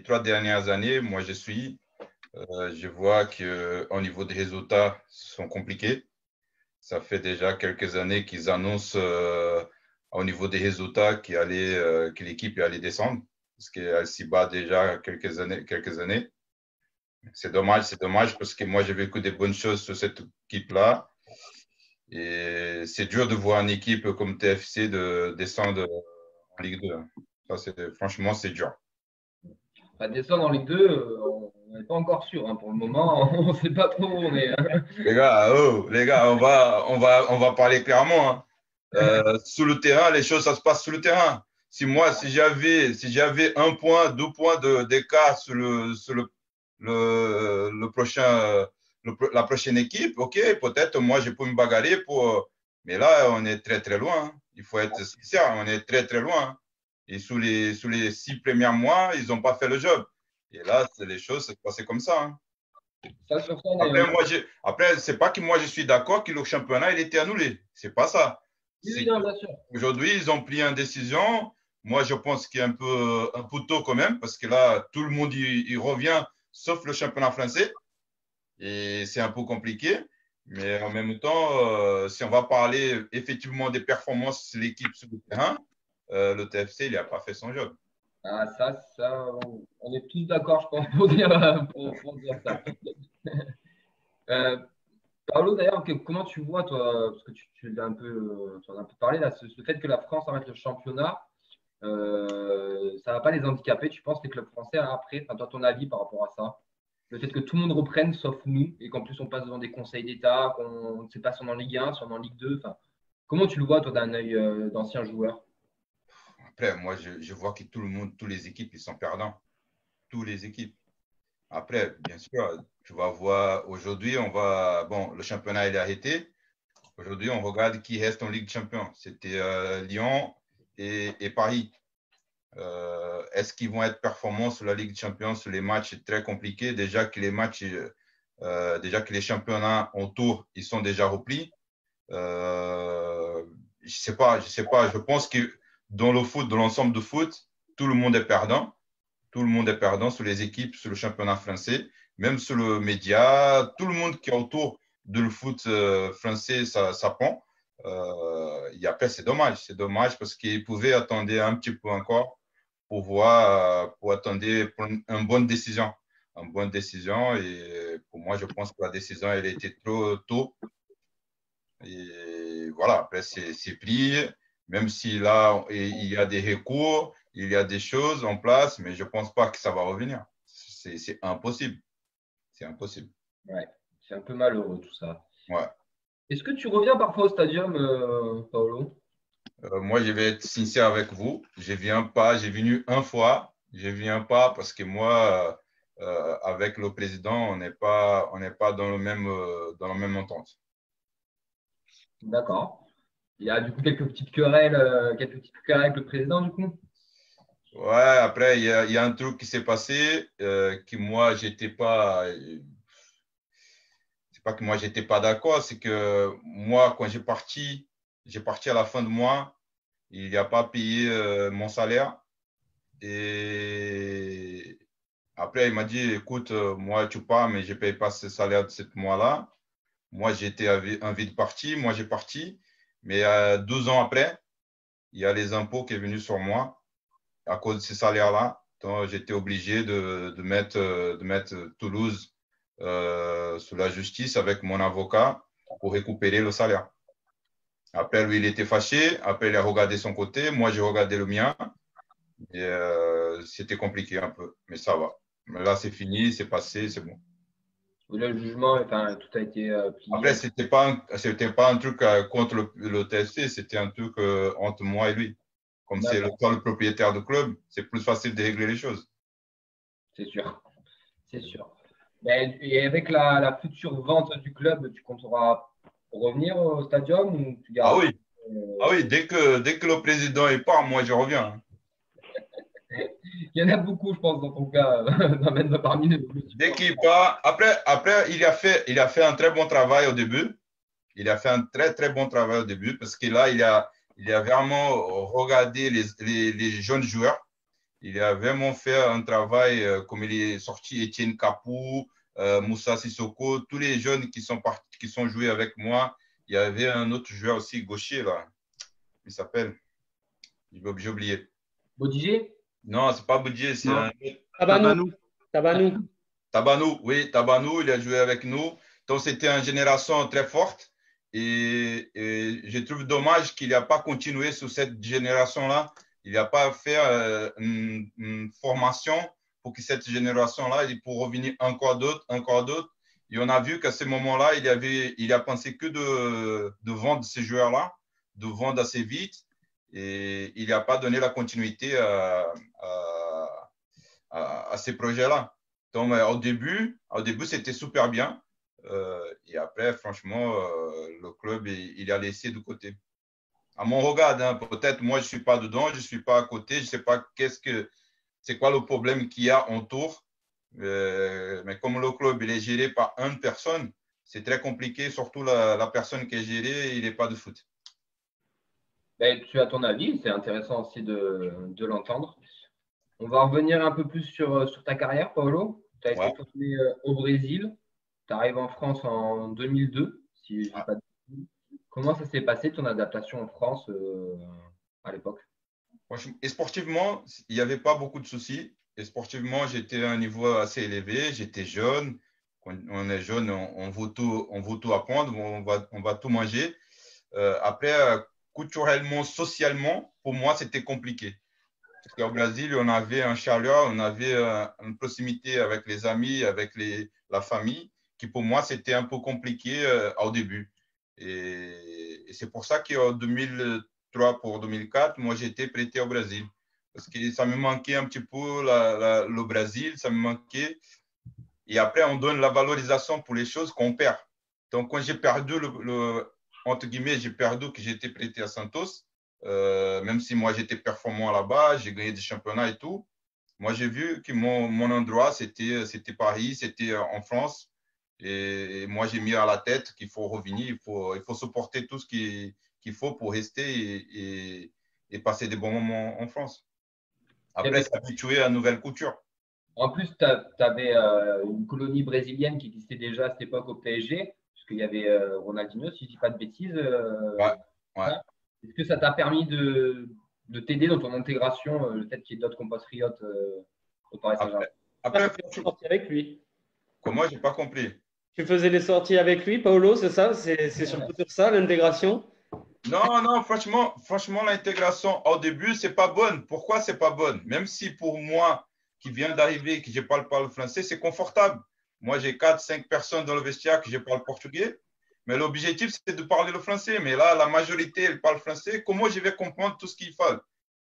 3 dernières années, moi, je suis. Je vois qu'au niveau des résultats, sont compliqués. Ça fait déjà quelques années qu'ils annoncent au niveau des résultats que l'équipe allait descendre, parce qu'elle s'y bat déjà quelques années. C'est dommage parce que moi, j'ai vécu des bonnes choses sur cette équipe-là. Et c'est dur de voir une équipe comme TFC de descendre en Ligue 2. Ça, franchement, c'est dur. Descendre en Ligue 2, on n'est pas encore sûr. Hein. Pour le moment, on ne sait pas trop où on est. Hein. Les gars, on va parler clairement. Hein. Sous le terrain, les choses, ça se passe sous le terrain. Si j'avais 1 point, 2 points d'écart sur la prochaine équipe, ok, peut-être moi, je peux me bagarrer mais là, on est très, très loin. Hein. Il faut être sincère, on est très, très loin. Hein. Et sous les 6 premiers mois, ils n'ont pas fait le job. Et là, les choses se passaient comme ça. Hein. Après, c'est pas que moi, je suis d'accord que le championnat, il était annulé. C'est pas ça. Aujourd'hui, ils ont pris une décision. Moi, je pense qu'il est un peu tôt quand même, parce que là, tout le monde il revient, sauf le championnat français. Et c'est un peu compliqué. Mais en même temps, si on va parler effectivement des performances de l'équipe sur le terrain, le TFC, il n'a pas fait son job. Ah, ça, on est tous d'accord, je pense, pour dire ça. Paolo, d'ailleurs, comment tu vois, toi, parce que tu as un peu parlé là, le fait que la France arrête le championnat, ça ne va pas les handicaper, tu penses, les clubs français après, toi, ton avis par rapport à ça? Le fait que tout le monde reprenne, sauf nous, et qu'en plus on passe devant des conseils d'État, qu'on ne sait pas si on est en Ligue 1, si on est en Ligue 2, comment tu le vois, toi, d'un œil d'ancien joueur? Après, moi, je vois que toutes les équipes, ils sont perdants. Toutes les équipes. Après, bien sûr, tu vas voir, aujourd'hui, le championnat il est arrêté. Aujourd'hui, on regarde qui reste en Ligue des Champions. C'était Lyon et Paris. Est-ce qu'ils vont être performants sur la Ligue des Champions sur les matchs très compliqués? Déjà que les championnats en tour, ils sont déjà repris. Je sais pas. Je pense que dans le foot, dans l'ensemble du foot, tout le monde est perdant. Tout le monde est perdant sur les équipes, sur le championnat français, même sur le média. Tout le monde qui est autour du foot français, ça prend. Et après, c'est dommage. C'est dommage parce qu'ils pouvaient attendre un petit peu encore pour attendre une bonne décision. Une bonne décision. Et pour moi, je pense que la décision, elle a été trop tôt. Et voilà, après, c'est pris. Même si là, il y a des recours, il y a des choses en place, mais je ne pense pas que ça va revenir. C'est impossible. C'est impossible. Ouais, c'est un peu malheureux tout ça. Ouais. Est-ce que tu reviens parfois au stadium, Paolo? Moi, je vais être sincère avec vous. Je ne viens pas. J'ai venu une fois. Je ne viens pas parce que moi, avec le président, on n'est pas dans la même entente. D'accord. Il y a du coup quelques petites querelles avec le président, du coup? Ouais, après, il y a un truc qui s'est passé que moi, j'étais pas. C'est pas que moi, j'étais pas d'accord, c'est que moi, quand j'ai parti à la fin de mois, il n'a pas payé mon salaire. Et après, il m'a dit, écoute, moi, tu pars, mais je ne paye pas ce salaire de ce mois-là. Moi, j'étais envie de partir. Moi, j'ai parti. Mais 12 ans après, il y a les impôts qui sont venus sur moi à cause de ces salaires-là. Donc, j'étais obligé de mettre Toulouse sous la justice avec mon avocat pour récupérer le salaire. Après, lui, il était fâché. Après, il a regardé son côté. Moi, j'ai regardé le mien. Et c'était compliqué un peu, mais ça va. Mais là, c'est fini, c'est passé, c'est bon. Le jugement, enfin, tout a été plié. Après, c'était pas un truc contre le TFC, c'était un truc entre moi et lui. Comme c'est le propriétaire du club, c'est plus facile de régler les choses. C'est sûr, c'est sûr. Et avec la future vente du club, tu compteras revenir au stadium ou tu gardes... Ah oui, dès que le président est part, moi je reviens. Il y en a beaucoup, je pense, dans ton cas, même parmi nous. Dès qu'il part, après il a fait un très bon travail au début. Il a fait un très, très bon travail au début parce que là, il a vraiment regardé les jeunes joueurs. Il a vraiment fait un travail, comme il est sorti Étienne Capou, Moussa Sissoko, tous les jeunes qui sont joués avec moi. Il y avait un autre joueur aussi, gaucher, là. Il s'appelle, j'ai oublié. Bodiger? Non, c'est pas Bodiger, c'est un... Tabanou, oui, Tabanou, il a joué avec nous. Donc, c'était une génération très forte. Et je trouve dommage qu'il n'a pas continué sur cette génération-là. Il n'a pas fait une formation pour que cette génération-là, pour revenir encore d'autres. Et on a vu qu'à ce moment-là, il a pensé que de vendre ces joueurs-là, de vendre assez vite. Et il n'a pas donné la continuité à ces projets-là. Donc, au début, c'était super bien. Et après, franchement, le club, il a laissé de côté. À mon regard, hein, peut-être moi, je ne suis pas dedans, je ne suis pas à côté, je ne sais pas c'est quoi le problème qu'il y a autour. Mais comme le club il est géré par une personne, c'est très compliqué, surtout la personne qui est gérée, il n'est pas de foot. Ben, tu as ton avis, c'est intéressant aussi de l'entendre. On va revenir un peu plus sur ta carrière, Paolo. Tu as été formé au Brésil. Tu arrives en France en 2002, si je ne dis pas de bêtises. Comment ça s'est passé, ton adaptation en France à l'époque? Et sportivement, il n'y avait pas beaucoup de soucis. Et sportivement, j'étais à un niveau assez élevé. J'étais jeune. Quand on est jeune, on veut tout apprendre, on va tout manger. Après, culturellement, socialement, pour moi, c'était compliqué. Parce qu'au Brésil, on avait un chaleur, on avait une proximité avec les amis, avec la famille, qui pour moi, c'était un peu compliqué au début. Et c'est pour ça qu'en 2003 pour 2004, moi, j'ai été prêté au Brésil. Parce que ça me manquait un petit peu le Brésil, ça me manquait. Et après, on donne la valorisation pour les choses qu'on perd. Donc, quand j'ai perdu, entre guillemets, j'ai perdu que j'étais prêté à Santos, même si moi, j'étais performant là-bas, j'ai gagné des championnats et tout. Moi, j'ai vu que mon endroit, c'était Paris, c'était en France. Et moi, j'ai mis à la tête qu'il faut revenir, il faut supporter tout ce qu'il faut pour rester et passer des bons moments en France. Après, s'habituer à une nouvelle culture. En plus, tu avais une colonie brésilienne qui existait déjà à cette époque au PSG, puisqu'il y avait Ronaldinho, si je ne dis pas de bêtises. Ouais. Est-ce que ça t'a permis de t'aider dans ton intégration, le fait qu'il y ait d'autres compatriotes au Paris Saint-Germain? Après, tu faisais les sorties avec lui. Comment? Je n'ai pas compris. Tu faisais les sorties avec lui, Paolo, c'est ça? C'est surtout sur ça, l'intégration? Non, franchement, l'intégration au début, c'est pas bonne. Pourquoi c'est pas bonne? Même si pour moi, qui viens d'arriver, que je parle pas le français, c'est confortable. Moi, j'ai 4-5 personnes dans le vestiaire que je parle portugais. Mais l'objectif, c'est de parler le français. Mais là, la majorité, elle parle français. Comment je vais comprendre tout ce qu'il faut?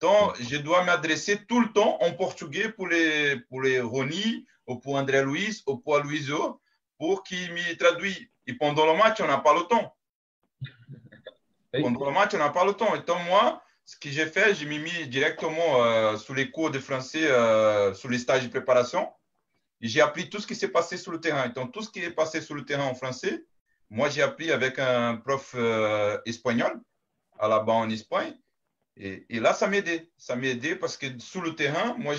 Donc, je dois m'adresser tout le temps en portugais pour les Rony, ou pour André Luiz, ou pour Luizo, pour qu'ils me traduisent. Et pendant le match, on n'a pas le temps. Pendant le match, on n'a pas le temps. Et donc, moi, ce que j'ai fait, j'ai mis directement sous les cours de français, sous les stages de préparation. Et j'ai appris tout ce qui s'est passé sur le terrain. Et donc, tout ce qui est passé sur le terrain en français, moi, j'ai appris avec un prof espagnol là-bas en Espagne. Et là, ça m'aidait. Ça m'aidait parce que sur le terrain, moi,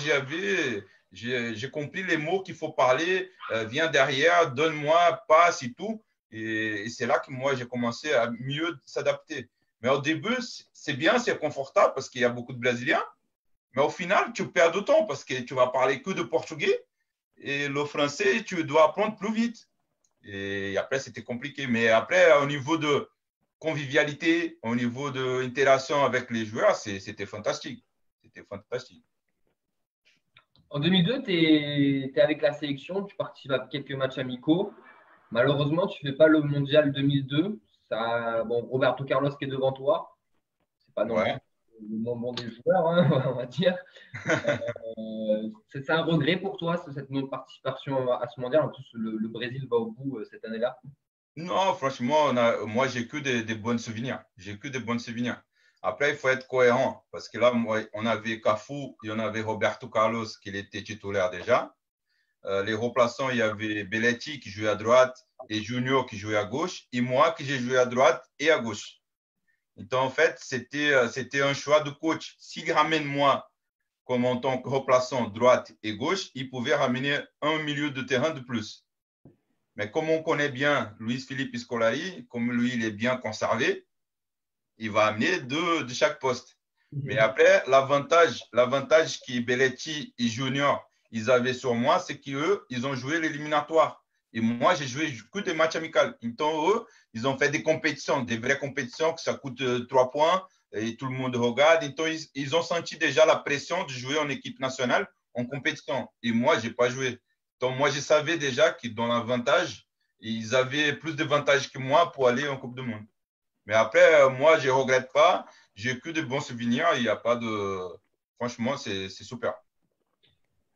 j'ai compris les mots qu'il faut parler. Viens derrière, donne-moi, passe et tout. Et c'est là que moi, j'ai commencé à mieux s'adapter. Mais au début, c'est bien, c'est confortable parce qu'il y a beaucoup de Brésiliens. Mais au final, tu perds de temps parce que tu vas parler que de portugais. Et le français, tu dois apprendre plus vite. Et après, c'était compliqué. Mais après, au niveau de convivialité, au niveau d'interaction avec les joueurs, c'était fantastique. C'était fantastique. En 2002, tu es avec la sélection, tu participes à quelques matchs amicaux. Malheureusement, tu ne fais pas le mondial 2002. Roberto Carlos qui est devant toi. C'est pas non plus le moment des joueurs, hein, on va dire. C'est un regret pour toi, cette non-participation à ce mondial. En plus, le Brésil va au bout cette année-là. Non, franchement, moi, j'ai que des bons souvenirs. J'ai que des bons souvenirs. Après, il faut être cohérent parce que là, on avait Cafu et on avait Roberto Carlos qui était titulaire déjà. Les remplaçants, il y avait Belletti qui jouait à droite et Junior qui jouait à gauche et moi qui j'ai joué à droite et à gauche. Donc, en fait, c'était un choix de coach. S'il ramène moi comme en tant que remplaçant droite et gauche, il pouvait ramener un milieu de terrain de plus. Mais comme on connaît bien Luis-Philippe Scolari, comme lui, il est bien conservé, il va amener deux de chaque poste. Mais après, l'avantage que Belletti et Junior, ils avaient sur moi, c'est qu'eux, ils ont joué l'éliminatoire. Et moi, j'ai joué que des matchs amicaux. Donc, eux, ils ont fait des compétitions, des vraies compétitions, que ça coûte 3 points et tout le monde regarde. Donc, ils ont senti déjà la pression de jouer en équipe nationale en compétition. Et moi, je n'ai pas joué. Donc, moi, je savais déjà que dans l'avantage, ils avaient plus d'avantages que moi pour aller en Coupe du Monde. Mais après, moi, je ne regrette pas. J'ai que de bons souvenirs. Il n'y a pas de… Franchement, c'est super.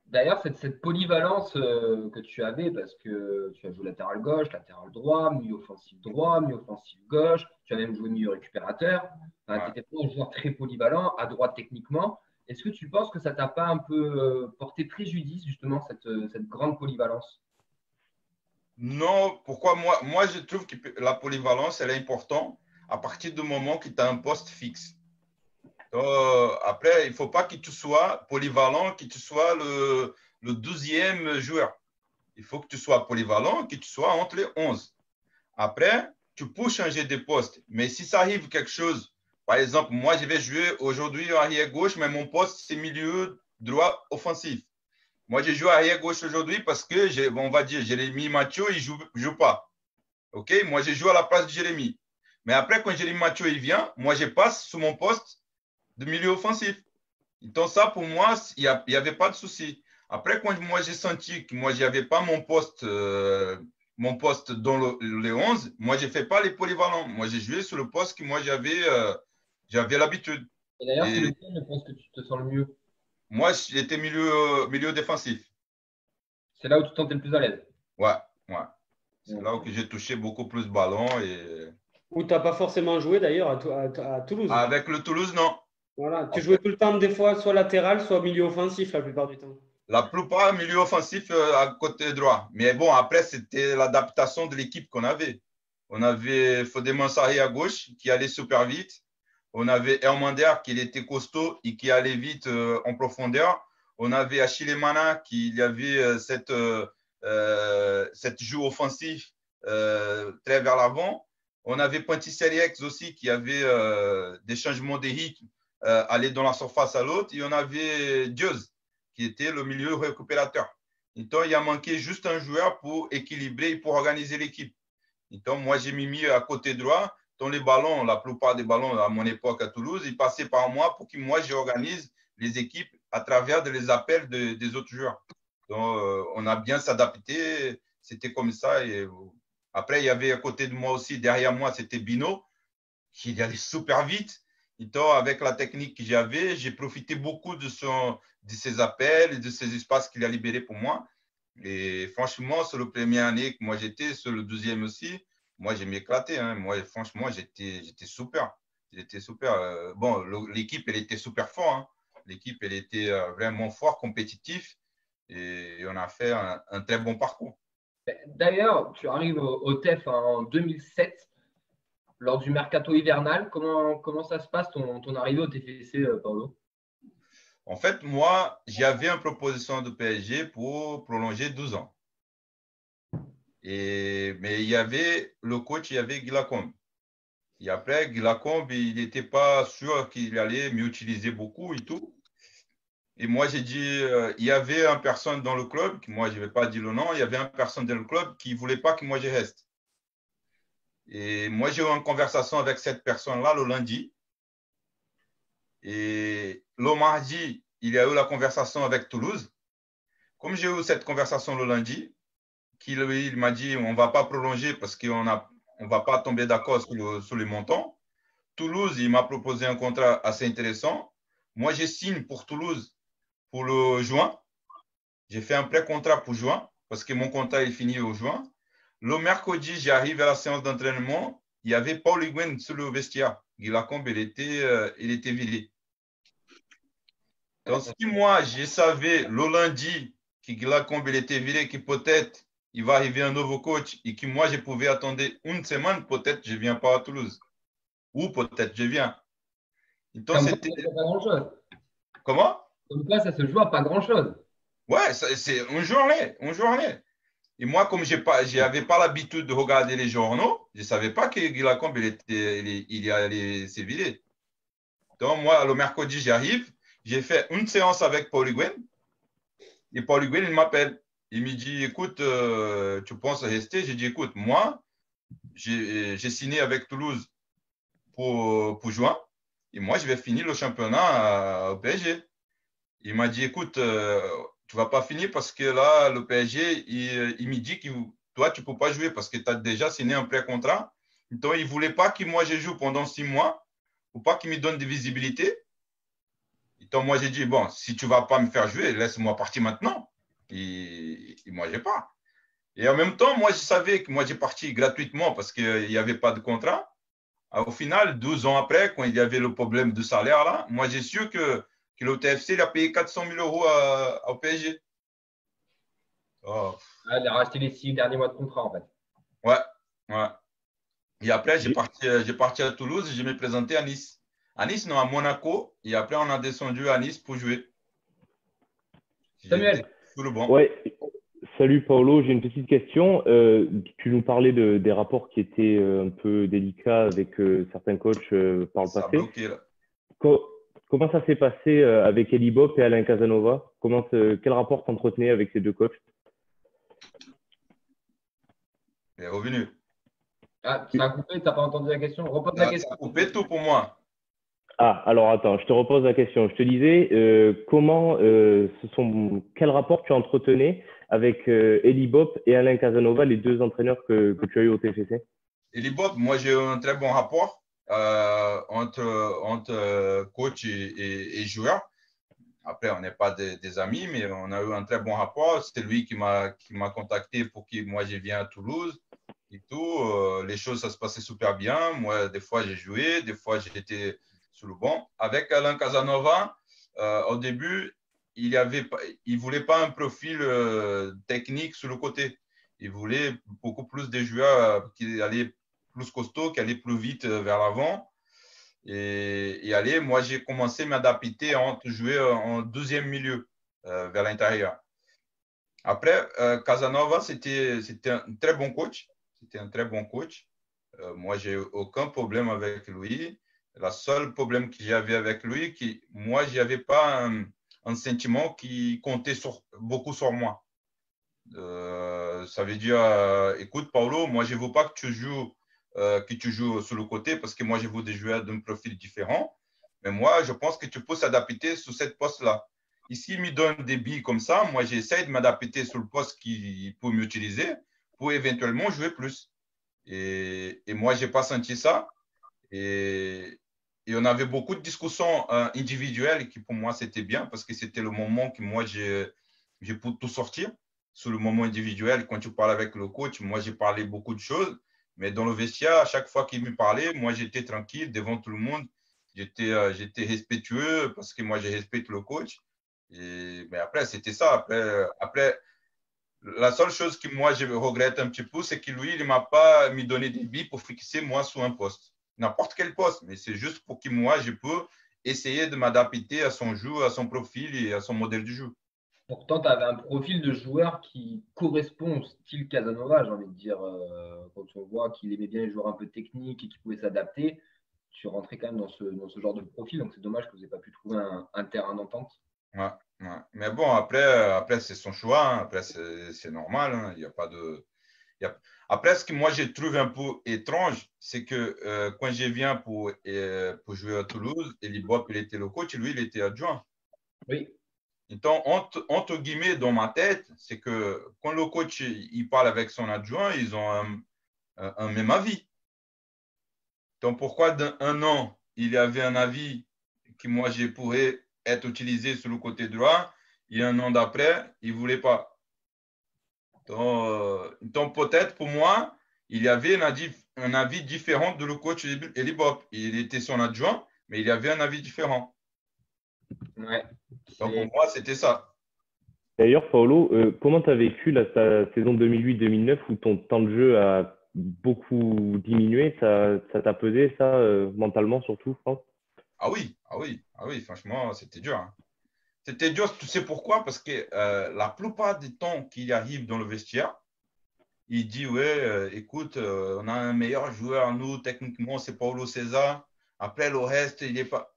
D'ailleurs, cette polyvalence que tu avais, parce que tu as joué latéral gauche, latéral droit, milieu offensif droit, milieu offensif gauche, tu as même joué milieu récupérateur. Enfin, tu étais un joueur très polyvalent, à droite techniquement. Est-ce que tu penses que ça ne t'a pas un peu porté préjudice, justement, cette grande polyvalence? Non, pourquoi moi, je trouve que la polyvalence, elle est importante à partir du moment que tu as un poste fixe. Après, il ne faut pas que tu sois polyvalent, que tu sois le 12e joueur. Il faut que tu sois polyvalent, que tu sois entre les 11. Après, tu peux changer de poste. Mais si ça arrive quelque chose, par exemple, moi, je vais jouer aujourd'hui arrière gauche, mais mon poste, c'est milieu droit offensif. Moi, je joue arrière gauche aujourd'hui parce que, on va dire, Jérémy Mathieu, il ne joue pas. OK? Moi, je joue à la place de Jérémy. Mais après, quand Jérémy Mathieu il vient, moi, je passe sur mon poste de milieu offensif. Donc, ça, pour moi, il n'y avait pas de souci. Après, quand moi, j'ai senti que moi, je n'avais pas mon poste dans les 11, moi, je ne fais pas les polyvalents. Moi, j'ai joué sur le poste que moi, j'avais l'habitude. Et d'ailleurs, c'est lequel le poste que tu te sens le mieux? Moi, j'étais milieu défensif. C'est là où tu te sentais le plus à l'aise? Ouais. C'est là où j'ai touché beaucoup plus de ballons. Où tu n'as pas forcément joué d'ailleurs à Toulouse. Avec le Toulouse, non. Voilà, tu jouais tout le temps des fois soit latéral, soit milieu offensif la plupart du temps. La plupart milieu offensif à côté droit. Mais bon, après, c'était l'adaptation de l'équipe qu'on avait. On avait Fodé Mansari à gauche qui allait super vite. On avait Hermander qui était costaud et qui allait vite en profondeur. On avait Achille Mana qui avait cette jeu offensif très vers l'avant. On avait Pantisseriex aussi qui avait des changements de rythme, aller dans la surface à l'autre. Et on avait Diaz qui était le milieu récupérateur. Donc, il a manqué juste un joueur pour équilibrer et pour organiser l'équipe. Donc, moi, j'ai mis à côté droit. Dans les ballons, la plupart des ballons à mon époque à Toulouse, ils passaient par moi pour que moi, j'organise les équipes à travers les appels des autres joueurs. Donc, on a bien s'adapté. C'était comme ça. Et après, il y avait à côté de moi aussi, derrière moi, c'était Bino, qui allait super vite. Et donc, avec la technique que j'avais, j'ai profité beaucoup de ses appels et de ses espaces qu'il a libérés pour moi. Et franchement, sur le première année que moi j'étais, sur le deuxième aussi, moi, j'ai m'éclaté. Hein. Moi, franchement, j'étais super. J'étais super. Bon, l'équipe, elle était super forte. Hein. L'équipe, elle était vraiment fort, compétitif. Et on a fait un très bon parcours. D'ailleurs, tu arrives au TEF en 2007, lors du mercato hivernal. Comment ça se passe, ton arrivée au TFC, Paolo? En fait, moi, j'avais une proposition de PSG pour prolonger 12 ans. Mais il y avait le coach, il y avait Guy Lacombe. Et après, Guy Lacombe, il n'était pas sûr qu'il allait m'utiliser beaucoup et tout. Et moi, j'ai dit, il y avait une personne dans le club, moi, je ne vais pas dire le nom, il y avait une personne dans le club qui ne voulait pas que moi, je reste. Et moi, j'ai eu une conversation avec cette personne-là le lundi. Et le mardi, il y a eu la conversation avec Toulouse. Comme j'ai eu cette conversation le lundi, il m'a dit on ne va pas prolonger parce qu'on ne va pas tomber d'accord sur les montants. Toulouse, il m'a proposé un contrat assez intéressant. Moi, je signe pour Toulouse pour le juin. J'ai fait un pré-contrat pour juin parce que mon contrat est fini au juin. Le mercredi, j'arrive à la séance d'entraînement. Il y avait Paul Higuaín sur le vestiaire. Guy Lacombe, il était viré. Donc, si moi, je savais le lundi que Guy Lacombe, il était viré, que peut-être il va arriver un nouveau coach et que moi, je pouvais attendre une semaine, peut-être je ne viens pas à Toulouse. Ou peut-être je viens. Donc, c'était… Pas grand-chose. Comment? Comme quoi, ça se joue à pas grand-chose. Ouais, c'est une journée, une journée. Et moi, comme je n'avais pas l'habitude de regarder les journaux, je ne savais pas que Guy Lacombe, il allait se virer. Donc, moi, le mercredi, j'arrive, j'ai fait une séance avec Paul Higuain. Et Paul Higuain, il m'appelle. Il me dit, écoute, tu penses rester? J'ai dit, écoute, moi, j'ai signé avec Toulouse pour juin. Et moi, je vais finir le championnat au PSG. Il m'a dit, écoute, tu ne vas pas finir parce que là, le PSG, il me dit que toi, tu ne peux pas jouer parce que tu as déjà signé un pré-contrat. Donc, il ne voulait pas que moi, je joue pendant 6 mois pour pas qu'il me donne de visibilité. Donc, moi, j'ai dit, bon, si tu ne vas pas me faire jouer, laisse-moi partir maintenant. Et moi, je n'ai pas. Et en même temps, moi, je savais que moi, j'ai parti gratuitement parce qu'il n'y avait pas de contrat. Au final, 12 ans après, quand il y avait le problème de salaire, là, moi, j'ai su que le TFC il a payé 400 000 euros au PSG. Oh. Ah, il a racheté les 6 derniers mois de contrat, en fait. Ouais, ouais. Et après, j'ai parti à Toulouse et je me présenté à Nice. À Nice, non, à Monaco. Et après, on a descendu à Nice pour jouer. Samuel. Sur le banc. Ouais. Salut Paolo, j'ai une petite question. Tu nous parlais des rapports qui étaient un peu délicats avec certains coachs par le passé. Bloqué, là. Comment ça s'est passé avec Elie Bopp et Alain Casanova? Quel rapport t'entretenais avec ces deux coachs? Il est revenu. Ah, ça a coupé, tu n'as pas entendu la question? Repose la question. Ça a coupé tout pour moi. Ah, alors attends, je te repose la question. Je te disais, quel rapport tu entretenais avec Elie Bopp et Alain Casanova, les deux entraîneurs que tu as eu au TFC? Elie Bopp, moi j'ai eu un très bon rapport entre coach et joueur. Après, on n'est pas des amis, mais on a eu un très bon rapport. C'était lui qui m'a contacté pour que moi je vienne à Toulouse et tout. Les choses, ça se passait super bien. Moi, des fois, j'ai joué, des fois, j'étais sur le banc. Avec Alain Casanova, au début, il ne voulait pas un profil technique sur le côté. Il voulait beaucoup plus de joueurs qui allaient plus costauds, qui allaient plus vite vers l'avant. Et allez, moi, j'ai commencé à m'adapter à jouer en deuxième milieu vers l'intérieur. Après, Casanova, c'était un très bon coach. C'était un très bon coach. Moi, j'ai eu aucun problème avec lui. Le seul problème que j'avais avec lui, moi, je n'avais pas un sentiment qui comptait beaucoup sur moi. Ça veut dire, écoute, Paolo, moi, je ne veux pas que tu joues sur le côté parce que moi, je veux des joueurs d'un profil différent. Mais moi, je pense que tu peux s'adapter sur cette poste-là. Ici, il me donne des billes comme ça. Moi, j'essaie de m'adapter sur le poste qu'il peut m'utiliser pour éventuellement jouer plus. Et moi, je n'ai pas senti ça. Et on avait beaucoup de discussions individuelles qui, pour moi, c'était bien parce que c'était le moment que moi, j'ai pu tout sortir. Sur le moment individuel, quand tu parles avec le coach, moi, j'ai parlé beaucoup de choses. Mais dans le vestiaire, à chaque fois qu'il me parlait, moi, j'étais tranquille devant tout le monde. J'étais respectueux parce que moi, je respecte le coach. Mais après, c'était ça. Après, la seule chose que moi, je regrette un petit peu, c'est que lui, il ne m'a pas mis donné des billes pour fixer moi sur un poste. N'importe quel poste, mais c'est juste pour que moi, je peux essayer de m'adapter à son jeu, à son profil et à son modèle de jeu. Pourtant, tu avais un profil de joueur qui correspond au style Casanova, j'ai envie de dire. Quand on voit qu'il aimait bien les joueurs un peu techniques et qu'il pouvait s'adapter, tu rentrais quand même dans ce genre de profil. Donc, c'est dommage que vous n'ayez pas pu trouver un terrain d'entente. Ouais. Mais bon, après c'est son choix. Hein. Après, c'est normal. Hein. Il y a pas de… Après, ce que moi, je trouve un peu étrange, c'est que quand je viens pour jouer à Toulouse, Elie Bopp, il était le coach, lui, il était adjoint. Oui. Donc, entre guillemets, dans ma tête, c'est que quand le coach il parle avec son adjoint, ils ont un même avis. Donc, pourquoi d'un an, il y avait un avis que moi, je pourrais être utilisé sur le côté droit, et un an d'après, il ne voulait pas. Donc peut-être pour moi, il y avait un avis différent de le coach Eli Bob. Il était son adjoint, mais il y avait un avis différent. Ouais. Donc, pour moi, c'était ça. D'ailleurs, Paolo, comment tu as vécu ta saison 2008-2009 où ton temps de jeu a beaucoup diminué? Ça t'a pesé, ça, mentalement surtout, je pense? Ah oui, franchement, c'était dur. Hein. C'était dur, tu sais pourquoi? Parce que la plupart des temps qu'il arrive dans le vestiaire, il dit, ouais, écoute, on a un meilleur joueur, nous, techniquement, c'est Paulo César. Après, le reste, il n'est pas…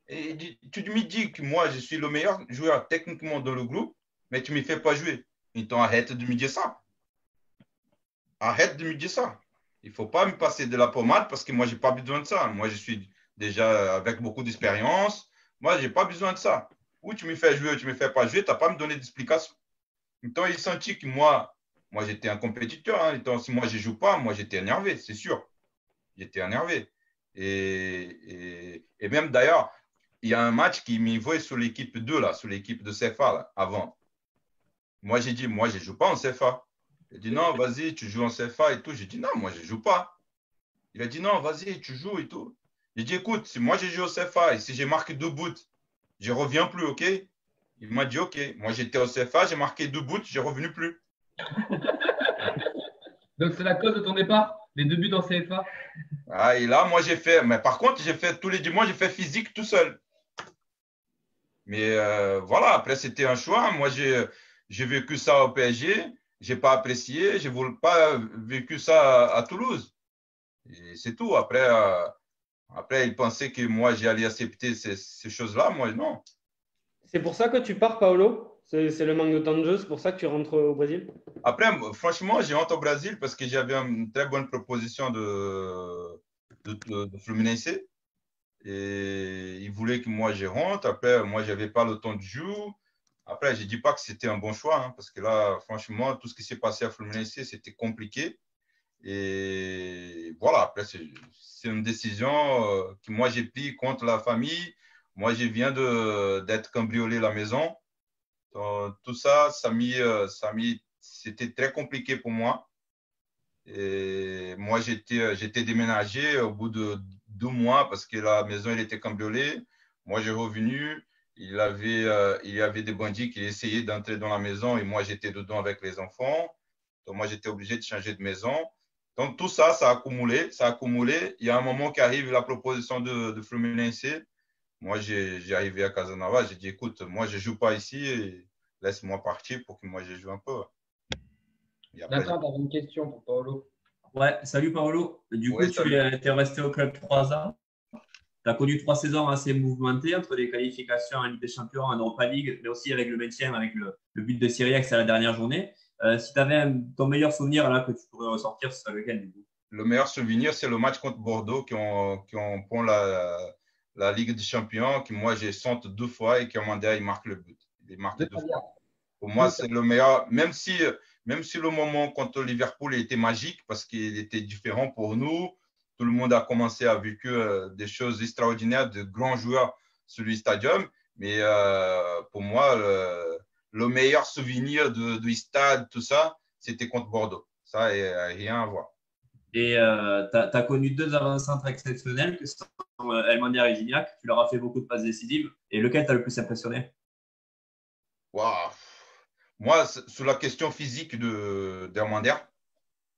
Et tu me dis que moi, je suis le meilleur joueur techniquement dans le groupe, mais tu ne me fais pas jouer. Donc, arrête de me dire ça. Arrête de me dire ça. Il ne faut pas me passer de la pommade parce que moi, je n'ai pas besoin de ça. Moi, je suis déjà avec beaucoup d'expérience. Moi, je n'ai pas besoin de ça. Ou tu me fais jouer ou tu ne me fais pas jouer, tu n'as pas à me donner d'explication. Donc, il sentit que moi j'étais un compétiteur. Hein. Donc, si moi, je ne joue pas, moi, j'étais énervé, c'est sûr. J'étais énervé. Et même d'ailleurs, il y a un match qui m'envoie sur l'équipe 2, là, sur l'équipe de CFA, là, avant. Moi, j'ai dit, moi, je ne joue pas en CFA. Il a dit, non, vas-y, tu joues en CFA et tout. J'ai dit, non, moi, je ne joue pas. Il a dit, non, vas-y, tu joues et tout. J'ai dit, écoute, si moi, je joue au CFA et si j'ai marqué 2 buts, je ne reviens plus, OK? Il m'a dit, OK. Moi, j'étais au CFA, j'ai marqué 2 buts, je ne revenu plus. Donc, c'est la cause de ton départ, les 2 buts en CFA? Ah, et là, moi, j'ai fait… Mais par contre, j'ai fait tous les dimanches, j'ai fait physique tout seul. Mais voilà, après, c'était un choix. Moi, j'ai vécu ça au PSG. Je n'ai pas apprécié. Je n'ai pas vécu ça à Toulouse. Et c'est tout. Après, ils pensaient que moi, j'allais accepter ces choses-là. Moi, non. C'est pour ça que tu pars, Paolo? C'est le manque de temps de jeu, c'est pour ça que tu rentres au Brésil? Après, franchement, j'ai rentré au Brésil parce que j'avais une très bonne proposition de Fluminense. Et ils voulaient que moi, je rentre. Après, moi, je n'avais pas le temps de jouer. Après, je ne dis pas que c'était un bon choix, hein, parce que là, franchement, tout ce qui s'est passé à Fluminense, c'était compliqué. Et voilà, après, c'est une décision que moi, j'ai prise contre la famille. Moi, je viens d'être cambriolé à la maison. Donc, tout ça, c'était très compliqué pour moi. Et moi, j'étais déménagé au bout de 2 mois parce que la maison elle était cambriolée. Moi, j'ai revenu. Il y avait des bandits qui essayaient d'entrer dans la maison et moi, j'étais dedans avec les enfants. Donc, moi, j'étais obligé de changer de maison. Donc, tout ça, ça a accumulé. Il y a un moment qui arrive, la proposition de Fluminense. Moi, j'ai arrivé à Casanova. J'ai dit, écoute, moi, je ne joue pas ici. Et laisse-moi partir pour que moi, je joue un peu. Nathan, tu avais une question pour Paolo. Ouais, salut Paolo. Du coup, tu es resté au club 3 ans. Tu as connu 3 saisons assez mouvementées entre les qualifications en Ligue des Champions, en Europa League, mais aussi avec le maintien, avec le but de Syriac à la dernière journée. Si tu avais ton meilleur souvenir là, que tu pourrais ressortir, ce serait lequel du coup? Le meilleur souvenir, c'est le match contre Bordeaux qui ont prend la Ligue des Champions, que moi j'ai senti 2 fois et qu'Amanda il marque le but. Il marque 2 fois. Pour moi, c'est le meilleur, même si le moment contre Liverpool était magique parce qu'il était différent pour nous. Tout le monde a commencé à vivre des choses extraordinaires, de grands joueurs sur le stadium. Mais pour moi, le meilleur souvenir du stade, tout ça, c'était contre Bordeaux. Ça n'a rien à voir. Et tu as connu 2 avant-centres exceptionnels que sont Elmander et Gignac. Tu leur as fait beaucoup de passes décisives. Et lequel t'a le plus impressionné? Waouh! Moi, sur la question physique d'Elmander,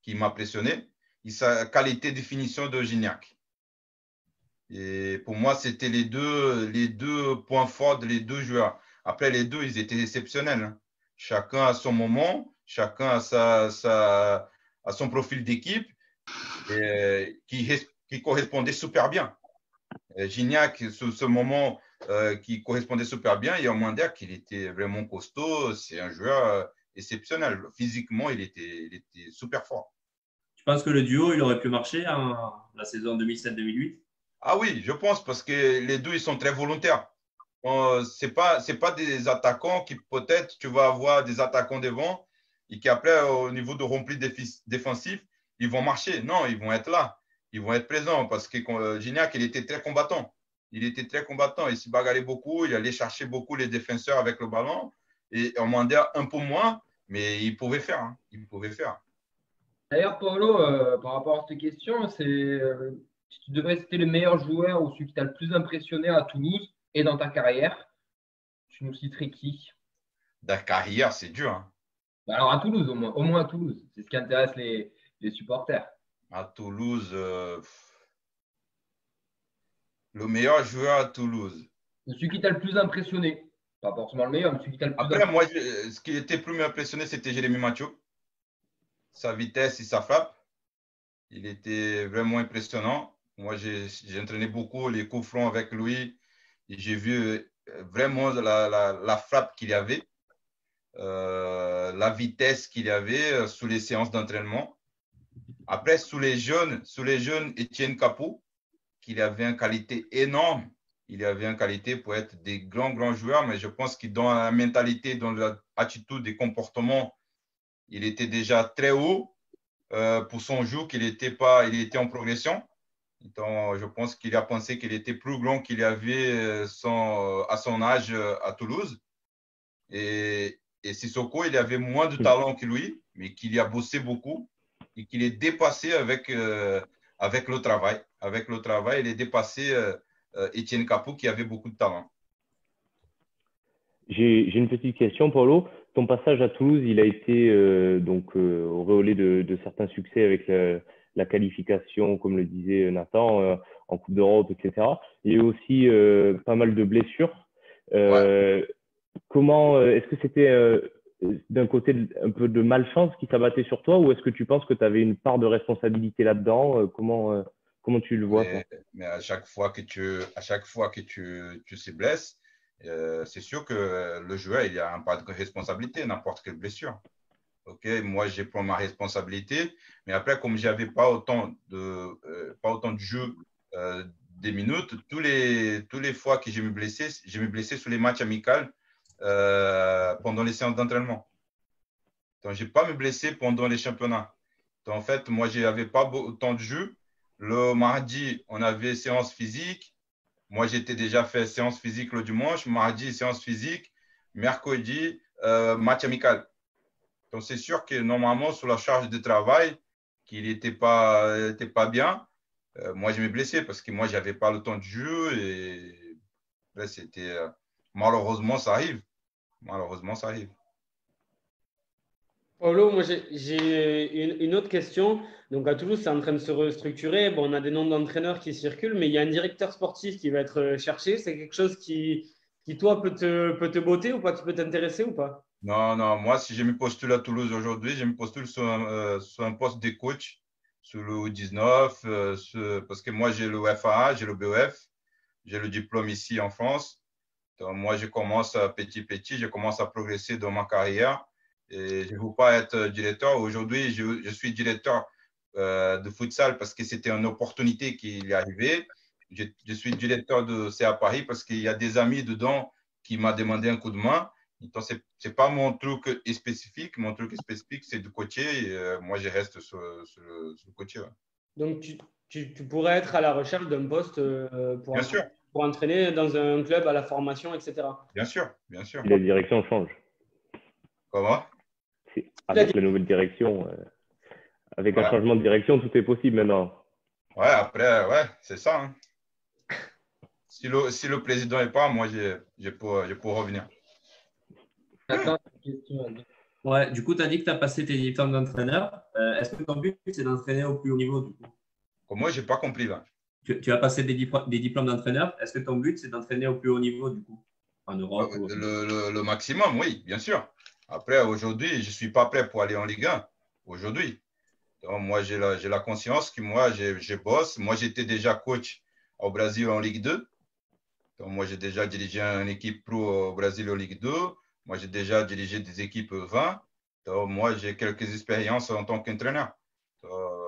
qui m'a impressionné, et sa qualité de finition de Gignac. Et pour moi, c'était les deux points forts des 2 joueurs. Après, les 2, ils étaient exceptionnels. Hein. Chacun a son moment, chacun a son profil d'équipe qui correspondait super bien. Gignac, sur ce moment qui correspondait super bien, et Elmander, qu'il était vraiment costaud, c'est un joueur exceptionnel. Physiquement, il était super fort. Tu penses que le duo, il aurait pu marcher en la saison 2007-2008? Ah oui, je pense, parce que les 2, ils sont très volontaires. Ce n'est pas des attaquants qui, peut-être, tu vas avoir des attaquants devant et qui, après, au niveau de rempli défensif, ils vont marcher. Non, ils vont être là. Ils vont être présents parce que Gignac, il était très combattant. Il se bagarrait beaucoup. Il allait chercher beaucoup les défenseurs avec le ballon. Et Elmander un peu moins, mais il pouvait faire. Hein. Il pouvait faire. D'ailleurs, Paolo, par rapport à cette question, si tu devrais citer le meilleur joueur ou celui qui t'a le plus impressionné à Toulouse et dans ta carrière, tu nous citerais qui? La carrière, c'est dur. Hein. Bah alors à Toulouse, au moins à Toulouse. C'est ce qui intéresse les supporters. À Toulouse, le meilleur joueur à Toulouse. Celui qui t'a le plus impressionné. Pas forcément le meilleur, mais celui qui t'a le plus Après, moi, impressionné. ce qui était plus impressionné, c'était Jérémy Mathieu. Sa vitesse et sa frappe. Il était vraiment impressionnant. Moi, j'ai entraîné beaucoup les coups francs avec lui. Et j'ai vu vraiment la frappe qu'il avait, la vitesse qu'il avait sous les séances d'entraînement. Après, sous les jeunes, Étienne Capot, qu'il avait une qualité énorme. Il avait une qualité pour être des grands joueurs, mais je pense que dans la mentalité, dans l'attitude, des comportements, il était déjà très haut pour son jeu, il était en progression. Donc, je pense qu'il a pensé qu'il était plus grand qu'il avait à son âge à Toulouse. Et Sissoko, il avait moins de talent que lui, mais qu'il a bossé beaucoup et qu'il est dépassé avec le travail. Avec le travail, il est dépassé Étienne Capot qui avait beaucoup de talent. J'ai une petite question, Paulo. Ton passage à Toulouse, il a été auréolé de certains succès avec la qualification, comme le disait Nathan, en Coupe d'Europe, etc. Il y a eu aussi pas mal de blessures. Ouais. Est-ce que c'était d'un côté un peu de malchance qui s'abattait sur toi, ou est-ce que tu penses que tu avais une part de responsabilité là-dedans? Comment tu le vois, toi? Mais à chaque fois que tu se blesses, c'est sûr que le joueur, il a un part de responsabilité, n'importe quelle blessure. Okay, moi, je prends ma responsabilité, mais après, comme je n'avais pas autant de jeu des minutes, tous les fois que je me blessais sur les matchs amicaux pendant les séances d'entraînement. Donc, je n'ai pas me blessé pendant les championnats. Donc, en fait, moi, je n'avais pas autant de jeu. Le mardi, on avait séance physique. Moi, j'étais déjà fait séance physique le dimanche. Mardi, séance physique. Mercredi, match amical. Donc, c'est sûr que normalement, sur la charge de travail, qu'il n'était pas bien, moi, je me blessais parce que moi, je n'avais pas le temps de jeu. Et là, c'était… malheureusement, ça arrive. Malheureusement, ça arrive. Paulo, moi j'ai une autre question. Donc à Toulouse, c'est en train de se restructurer. Bon, on a des noms d'entraîneurs qui circulent, mais il y a un directeur sportif qui va être cherché. C'est quelque chose qui toi, peut te botter ou pas, qui peut t'intéresser ou pas? Non, moi, si je me postule à Toulouse aujourd'hui, je me postule sur un poste de coach, sur le U19, parce que moi, j'ai le FAA, j'ai le BEF, j'ai le diplôme ici en France. Donc, moi, je commence petit, je commence à progresser dans ma carrière. Et je ne veux pas être directeur. Aujourd'hui, je suis directeur de futsal parce que c'était une opportunité qui est arrivée. Je suis directeur de CA Paris parce qu'il y a des amis dedans qui m'ont demandé un coup de main. Donc, ce n'est pas mon truc spécifique. Mon truc spécifique, c'est de coacher. Et, moi, je reste sur le coacher. Ouais. Donc, tu pourrais être à la recherche d'un poste pour entraîner dans un club à la formation, etc. Bien sûr, bien sûr. La direction change. Comment? Avec la nouvelle direction, avec un changement de direction, tout est possible maintenant. Ouais, après, ouais, c'est ça. Hein. Si le président n'est pas, moi, je peux revenir. Attends, une question. Ouais, du coup, tu as dit que tu as passé tes diplômes d'entraîneur. Est-ce que ton but, c'est d'entraîner au plus haut niveau, du coup? Moi, je n'ai pas compris, là. Tu as passé des diplômes d'entraîneur. Est-ce que ton but, c'est d'entraîner au plus haut niveau, du coup, en Europe? Le maximum, oui, bien sûr. Après, aujourd'hui, je ne suis pas prêt pour aller en Ligue 1. Aujourd'hui. Donc, moi, j'ai la conscience que moi, je bosse. Moi, j'étais déjà coach au Brésil en Ligue 2. Donc, moi, j'ai déjà dirigé une équipe pro au Brésil en Ligue 2. Moi, j'ai déjà dirigé des équipes 20. Donc, moi, j'ai quelques expériences en tant qu'entraîneur.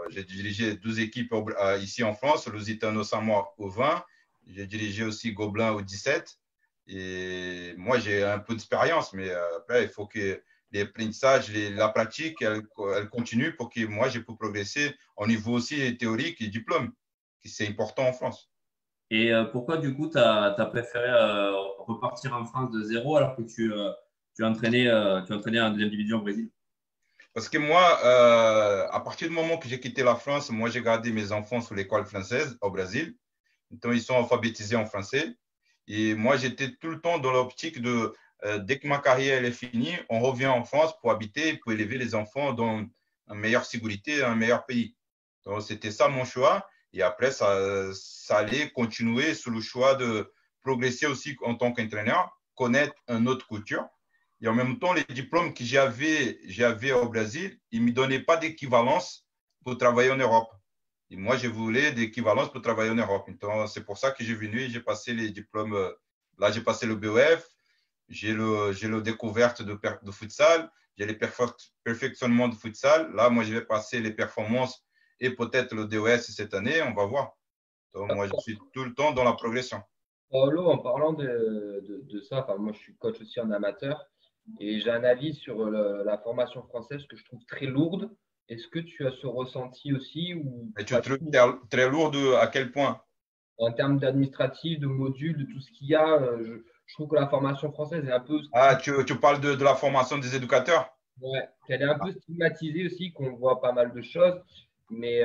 J'ai dirigé 12 équipes ici en France, Lusitano Samoa au 20. J'ai dirigé aussi Gobelin au 17. Et moi, j'ai un peu d'expérience, mais après, il faut que l'apprentissage, la pratique, elle continue pour que moi, je puisse progresser au niveau aussi théorique et diplôme, qui c'est important en France. Et pourquoi, du coup, tu as préféré repartir en France de zéro alors que tu entraînais en deuxième division au Brésil? Parce que moi, à partir du moment que j'ai quitté la France, moi, j'ai gardé mes enfants sous l'école française au Brésil. Donc, ils sont alphabétisés en français. Et moi, j'étais tout le temps dans l'optique de, dès que ma carrière est finie, on revient en France pour habiter, pour élever les enfants dans une meilleure sécurité, un meilleur pays. Donc, c'était ça mon choix. Et après, ça allait continuer sous le choix de progresser aussi en tant qu'entraîneur, connaître une autre culture. Et en même temps, les diplômes que j'avais au Brésil, ils ne me donnaient pas d'équivalence pour travailler en Europe. Et moi, je voulais d'équivalence pour travailler en Europe. Donc, c'est pour ça que j'ai venu et j'ai passé les diplômes. Là, j'ai passé le BOF, j'ai le découverte de futsal, j'ai les perfectionnements de futsal. Là, moi, je vais passer les performances et peut-être le DOS cette année. On va voir. Donc, moi, je suis tout le temps dans la progression. Paolo, en parlant de ça, moi, je suis coach aussi en amateur et j'ai un avis sur la formation française que je trouve très lourde. Est-ce que tu as ce ressenti aussi ou et tu trouves très lourde à quel point? En termes d'administratif, de modules, de tout ce qu'il y a, je trouve que la formation française est un peu… Ah, tu parles de la formation des éducateurs? Ouais, qu'elle est un peu stigmatisée aussi, qu'on voit pas mal de choses, mais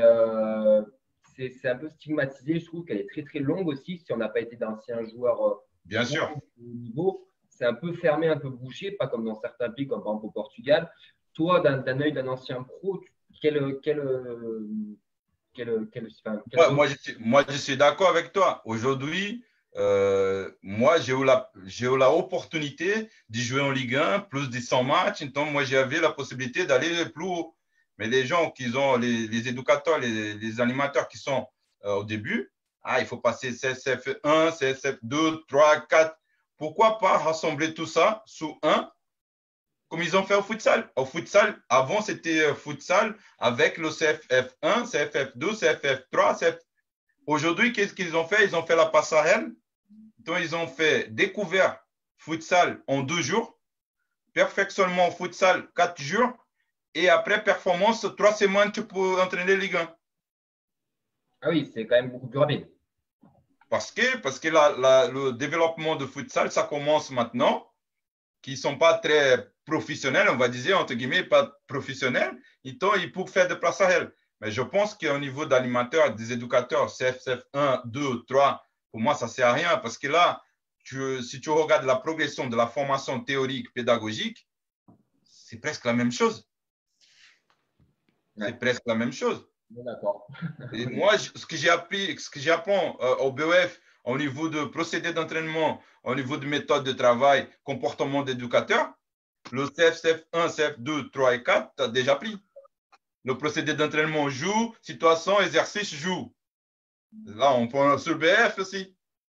c'est un peu stigmatisé. Je trouve qu'elle est très, très longue aussi. Si on n'a pas été d'anciens joueurs bien sûr, au niveau, c'est un peu fermé, un peu bouché, pas comme dans certains pays, comme par exemple au Portugal. Toi, d'un œil d'un ancien pro, moi, je suis d'accord avec toi. Aujourd'hui, moi, j'ai eu la opportunité de jouer en Ligue 1, plus de 100 matchs. Donc, moi, j'avais la possibilité d'aller plus haut. Mais les gens qui ont, les éducateurs, les animateurs qui sont au début, il faut passer CSF 1, CSF 2, 3, 4. Pourquoi pas rassembler tout ça sous un, comme ils ont fait au futsal. Au futsal, avant, c'était futsal avec le CFF 1, CFF 2, CFF 3. Aujourd'hui, qu'est-ce qu'ils ont fait? Ils ont fait la passerelle. Donc, ils ont fait découvert futsal en 2 jours, perfectionnement futsal 4 jours, et après performance 3 semaines pour entraîner Ligue 1. Ah oui, c'est quand même beaucoup plus rapide. Parce que le développement de futsal, ça commence maintenant, qui ne sont pas très professionnels, on va dire, entre guillemets, pas professionnels, ils peuvent faire des passerelles. Mais je pense qu'au niveau d'animateurs, des éducateurs, CFF 1, 2, 3, pour moi, ça ne sert à rien. Parce que là, si tu regardes la progression de la formation théorique, pédagogique, c'est presque la même chose. Ouais. C'est presque la même chose. D'accord. Et moi, ce que j'apprends au BOF, au niveau de procédé d'entraînement, au niveau de méthode de travail, comportement d'éducateur, le CF 1, CF 2, 3 et 4, tu as déjà pris. Le procédé d'entraînement joue, situation, exercice joue. Là, on prend sur le BF aussi.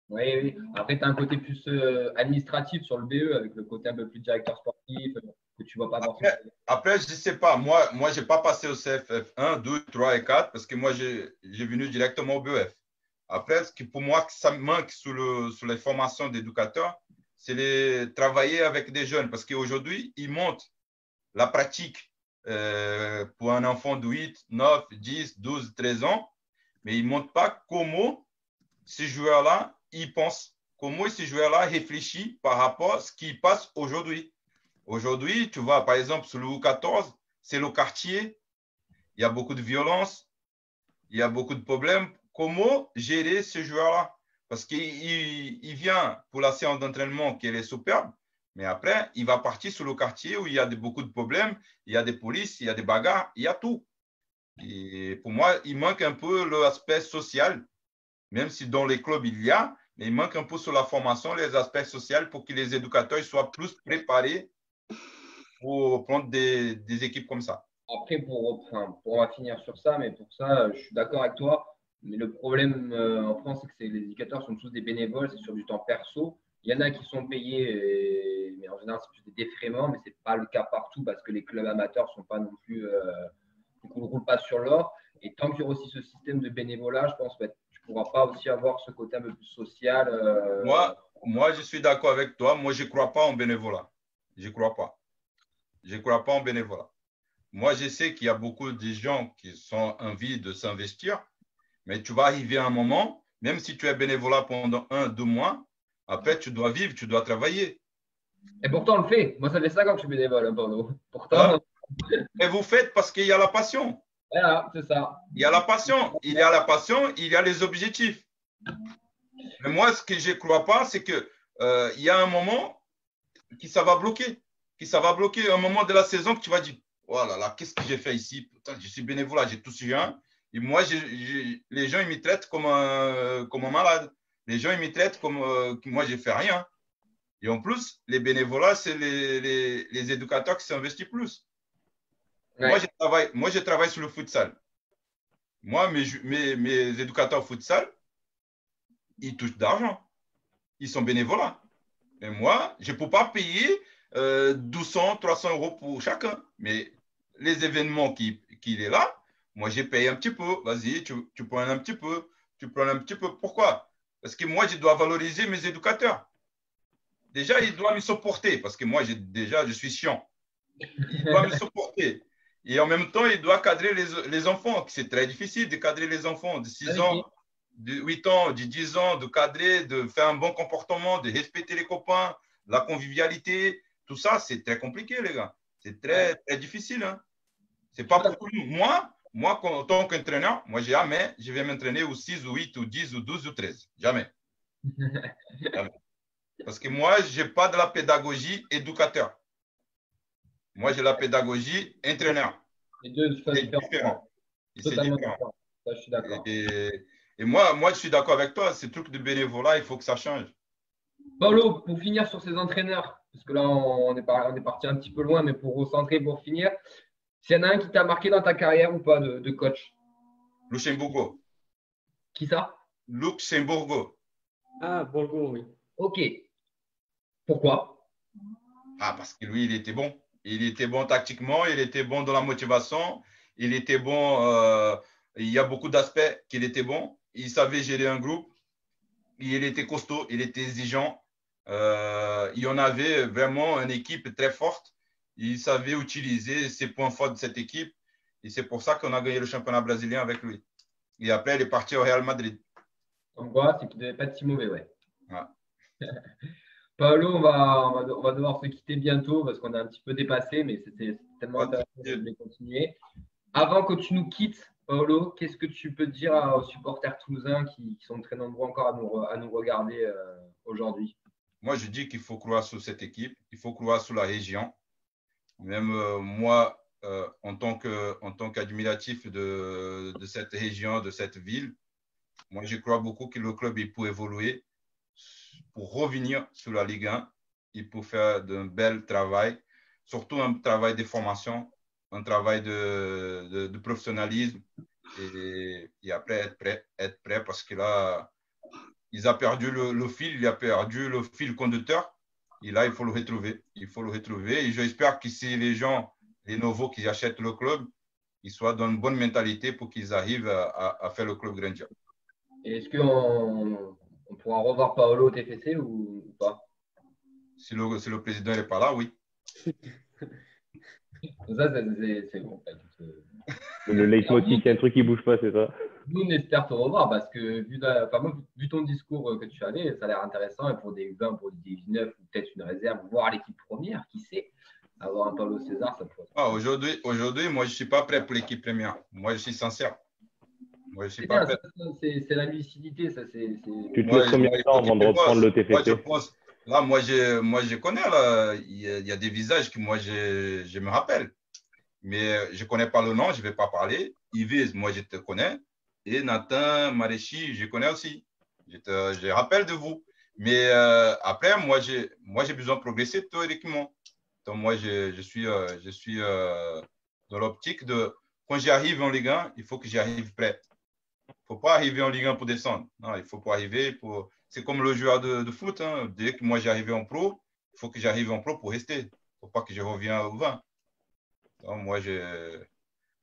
Oui. Après, tu as un côté plus administratif sur le BE, avec le côté un peu plus directeur sportif, que tu ne vois pas forcément. Après, je ne sais pas. Moi je n'ai pas passé au CFF 1, 2, 3 et 4 parce que moi, j'ai venu directement au BEF. Après, ce qui pour moi, ça me manque sur les formations d'éducateurs, c'est travailler avec des jeunes parce qu'aujourd'hui, ils montent la pratique pour un enfant de 8, 9, 10, 12, 13 ans, mais ils ne montrent pas comment ces joueurs-là, ils pensent, comment ces joueurs-là réfléchissent par rapport à ce qui passe aujourd'hui. Aujourd'hui, tu vois, par exemple, sur le U14, c'est le quartier, il y a beaucoup de violence, il y a beaucoup de problèmes. Comment gérer ce joueur-là? Parce qu'il vient pour la séance d'entraînement qui est superbe, mais après, il va partir sur le quartier où il y a beaucoup de problèmes, il y a des polices, il y a des bagarres, il y a tout. Et pour moi, il manque un peu l'aspect social, même si dans les clubs il y a, mais il manque un peu sur la formation, les aspects sociaux pour que les éducateurs soient plus préparés pour prendre des équipes comme ça. Après, on va finir sur ça, mais pour ça, je suis d'accord avec toi. Mais le problème en France, c'est que les éducateurs sont tous des bénévoles, c'est sur du temps perso. Il y en a qui sont payés, mais en général, c'est plus des défraiements, mais ce n'est pas le cas partout parce que les clubs amateurs ne sont pas non plus, ne roulent pas sur l'or. Et tant qu'il y aura aussi ce système de bénévolat, je pense que tu ne pourras pas aussi avoir ce côté un peu plus social. Moi, je suis d'accord avec toi. Moi, je ne crois pas en bénévolat. Je ne crois pas. Je ne crois pas en bénévolat. Moi, je sais qu'il y a beaucoup de gens qui ont envie de s'investir, mais tu vas arriver à un moment, même si tu es bénévolat pendant 1-2 mois, après, tu dois vivre, tu dois travailler. Et pourtant, on le fait. Moi, ça fait 5 ans que je suis bénévole, pardon. Pourtant, Et vous faites parce qu'il y a la passion. Voilà, c'est ça. Il y a la passion. Il y a la passion, il y a les objectifs. Mais moi, ce que je ne crois pas, c'est qu'il y a un moment qui ça va bloquer. Un moment de la saison que tu vas dire, oh là là, qu'est-ce que j'ai fait ici? Putain, je suis bénévole, j'ai touché rien. Et moi, les gens, ils me traitent comme un malade. Les gens, ils me traitent comme que moi, je ne fais rien. Et en plus, les bénévolats, c'est les éducateurs qui s'investissent plus. Ouais. Moi, je travaille sur le futsal. Moi, mes éducateurs futsal, ils touchent d'argent. Ils sont bénévolats. Et moi, je ne peux pas payer 200, 300 euros pour chacun. Mais les événements qu'il est là, moi, j'ai payé un petit peu. Vas-y, tu prends un petit peu. Tu prends un petit peu. Pourquoi? Parce que moi, je dois valoriser mes éducateurs. Déjà, ils doivent me supporter. Parce que moi, je suis chiant. Ils doivent me supporter. Et en même temps, il doit cadrer les enfants. C'est très difficile de cadrer les enfants de 6 ans, de 8 ans, de 10 ans, de cadrer, de faire un bon comportement, de respecter les copains, la convivialité. Tout ça, c'est très compliqué, les gars. C'est très, très difficile. Hein. Ce n'est pas pour tout le monde. Moi, en tant qu'entraîneur, moi, jamais je vais m'entraîner au 6, ou 8, ou 10, ou 12, ou 13. Jamais. Jamais. Parce que moi, je n'ai pas de la pédagogie éducateur. Moi, j'ai la pédagogie entraîneur. Les deux sont différents. C'est différent. Ça, je suis d'accord. Et moi, je suis d'accord avec toi. Ces trucs de bénévolat, il faut que ça change. Paolo, pour finir sur ces entraîneurs, parce que là, on est parti un petit peu loin, mais pour recentrer, pour finir, s'il y en a un qui t'a marqué dans ta carrière ou pas de coach? Luxembourgo. Qui ça? Luxembourgo. Ah, Borgo, oui. Ok. Pourquoi? Ah, parce que lui, il était bon. Il était bon tactiquement, il était bon dans la motivation, il était bon. Il y a beaucoup d'aspects qu'il était bon. Il savait gérer un groupe. Il était costaud, il était exigeant. Il y en avait vraiment une équipe très forte. Il savait utiliser ses points forts de cette équipe. Et c'est pour ça qu'on a gagné le championnat brésilien avec lui. Et après, il est parti au Real Madrid. On voit, c'est qu'il ne devait pas être si mauvais, ouais. Ouais. Paolo, on va devoir se quitter bientôt parce qu'on a un petit peu dépassé, mais c'était tellement intéressant de continuer. Avant que tu nous quittes, Paolo, qu'est-ce que tu peux dire aux supporters toulousains qui sont très nombreux encore à nous regarder aujourd'hui? Moi, je dis qu'il faut croire sur cette équipe, il faut croire sur la région. Même moi, en tant qu'admiratif de cette région, de cette ville, moi, je crois beaucoup que le club il peut évoluer pour revenir sur la Ligue 1. Il peut faire d'un bel travail, surtout un travail de formation, un travail de professionnalisme et après être prêt parce que là, ils ont perdu le fil, il a perdu le fil conducteur. Et là, il faut le retrouver. Il faut le retrouver. Et j'espère que si les gens, les nouveaux qui achètent le club, ils soient dans une bonne mentalité pour qu'ils arrivent à faire le club grandir. Est-ce qu'on pourra revoir Paolo au TFC ou pas? Si le président n'est pas là, oui. Ça, c'est bon. Le leitmotiv, il y a un truc qui ne bouge pas, c'est ça? Nous, on espère te revoir parce que vu ton discours que tu avais, ça a l'air intéressant. Et pour des U20, pour des U19 ou peut-être une réserve, voire l'équipe première, qui sait, avoir un Paulo César, ça pourrait. Aujourd'hui, moi, je ne suis pas prêt pour l'équipe première. Moi, je suis sincère. Moi, je suis pas prêt. C'est la lucidité, ça. Tu te laisses combien de temps avant de reprendre le TFC? Moi, je pense. Là, moi, je connais. Là, il y a des visages que moi, je me rappelle. Mais je ne connais pas le nom, je ne vais pas parler. Yves, moi, je te connais. Et Nathan Maréchi, je connais aussi. Je rappelle de vous. Mais après, moi, j'ai besoin de progresser théoriquement. Donc, moi, je suis dans l'optique de, quand j'arrive en Ligue 1, il faut que j'arrive prêt. Il ne faut pas arriver en Ligue 1 pour descendre. Non, il faut pas arriver pour… C'est comme le joueur de foot. Hein. Dès que moi, j'arrive en pro, il faut que j'arrive en pro pour rester. Il ne faut pas que je revienne au 20. Donc, moi,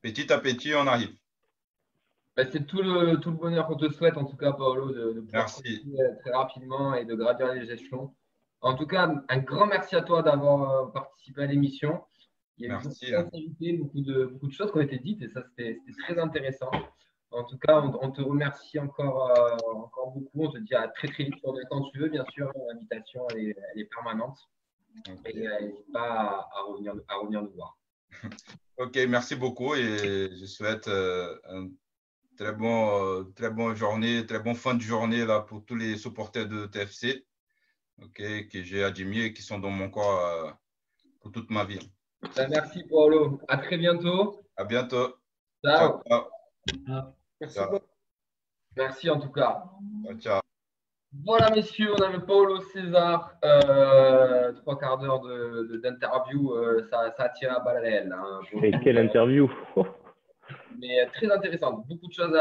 petit à petit, on arrive. C'est tout le bonheur qu'on te souhaite, en tout cas, Paolo, de pouvoir continuer très rapidement et de gravir les échelons. En tout cas, un grand merci à toi d'avoir participé à l'émission. Il y a eu beaucoup de choses qui ont été dites et ça, c'était très intéressant. En tout cas, on te remercie encore beaucoup. On te dit à très, très vite quand tu veux, bien sûr. L'invitation, elle est permanente. Et n'hésite pas à revenir nous voir. Ok, merci beaucoup et je souhaite une très bonne journée, très bonne fin de journée là, pour tous les supporters de TFC que j'ai admirés et qui sont dans mon corps pour toute ma vie. Merci Paolo. À très bientôt. À bientôt. Ciao. Ciao. Merci Ciao. beaucoup. Merci en tout cas. Ciao. Voilà, messieurs, on avait Paolo César. 3 quarts d'heure d'interview. Ça a tiré à balles réelles. Hein, et quelle interview! Mais très intéressante. Beaucoup de choses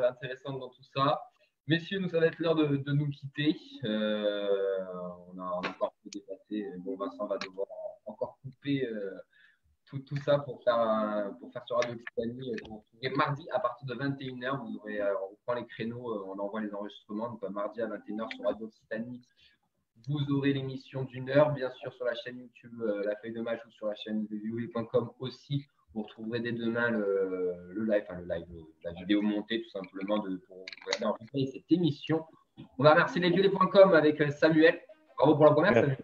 intéressantes dans tout ça. Messieurs, nous, ça va être l'heure de nous quitter. On a encore peu dépassé. Bon, Vincent va devoir encore couper tout ça pour faire sur Radio Occitanie. Vous retrouverez mardi à partir de 21h. On reprend les créneaux, on envoie les enregistrements. Donc, mardi à 21h sur Radio Occitanie, vous aurez l'émission d'1 heure. Bien sûr, sur la chaîne YouTube, la feuille de match ou sur la chaîne www.com aussi. Vous retrouverez dès demain la vidéo montée tout simplement pour regarder en replay cette émission. On va remercier lesviolets.com avec Samuel. Bravo pour la première, Samuel.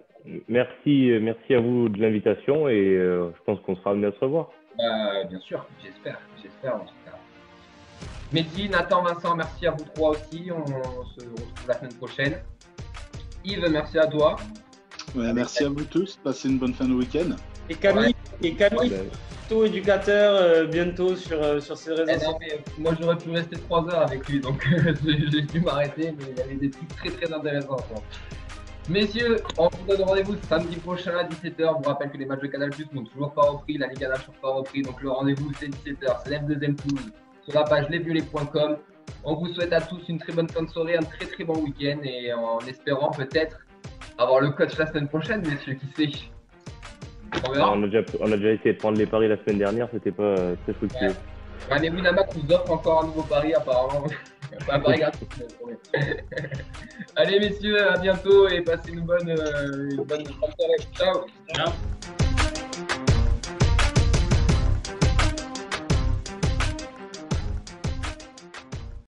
Merci à vous de l'invitation et je pense qu'on sera amené à se revoir. Bien sûr, j'espère en tout cas. Mehdi, Nathan, Vincent, merci à vous trois aussi. On se retrouve la semaine prochaine. Yves, merci à toi. Ouais, merci à vous tous. Passez une bonne fin de week-end. Et Camille, éducateur bientôt sur ses réseaux sociaux. Moi, j'aurais pu rester 3 heures avec lui, donc j'ai dû m'arrêter, mais il y avait des trucs très très intéressants. Messieurs, on vous donne rendez-vous samedi prochain à 17h. Je vous rappelle que les matchs de Canal+ n'ont toujours pas repris, la Ligue 1 n'a toujours pas repris, donc le rendez-vous c'est 17h, c'est l'F2M Toulouse sur la page lesviolets.com. On vous souhaite à tous une très bonne fin de soirée, un très très bon week-end et en espérant peut-être avoir le coach la semaine prochaine, messieurs, qui sait. On a déjà essayé de prendre les paris la semaine dernière, c'était pas très fructueux. Ouais, mais Winamax nous offre encore un nouveau pari apparemment. Un pari gratuit. Allez messieurs, à bientôt et passez une bonne soirée. Ciao.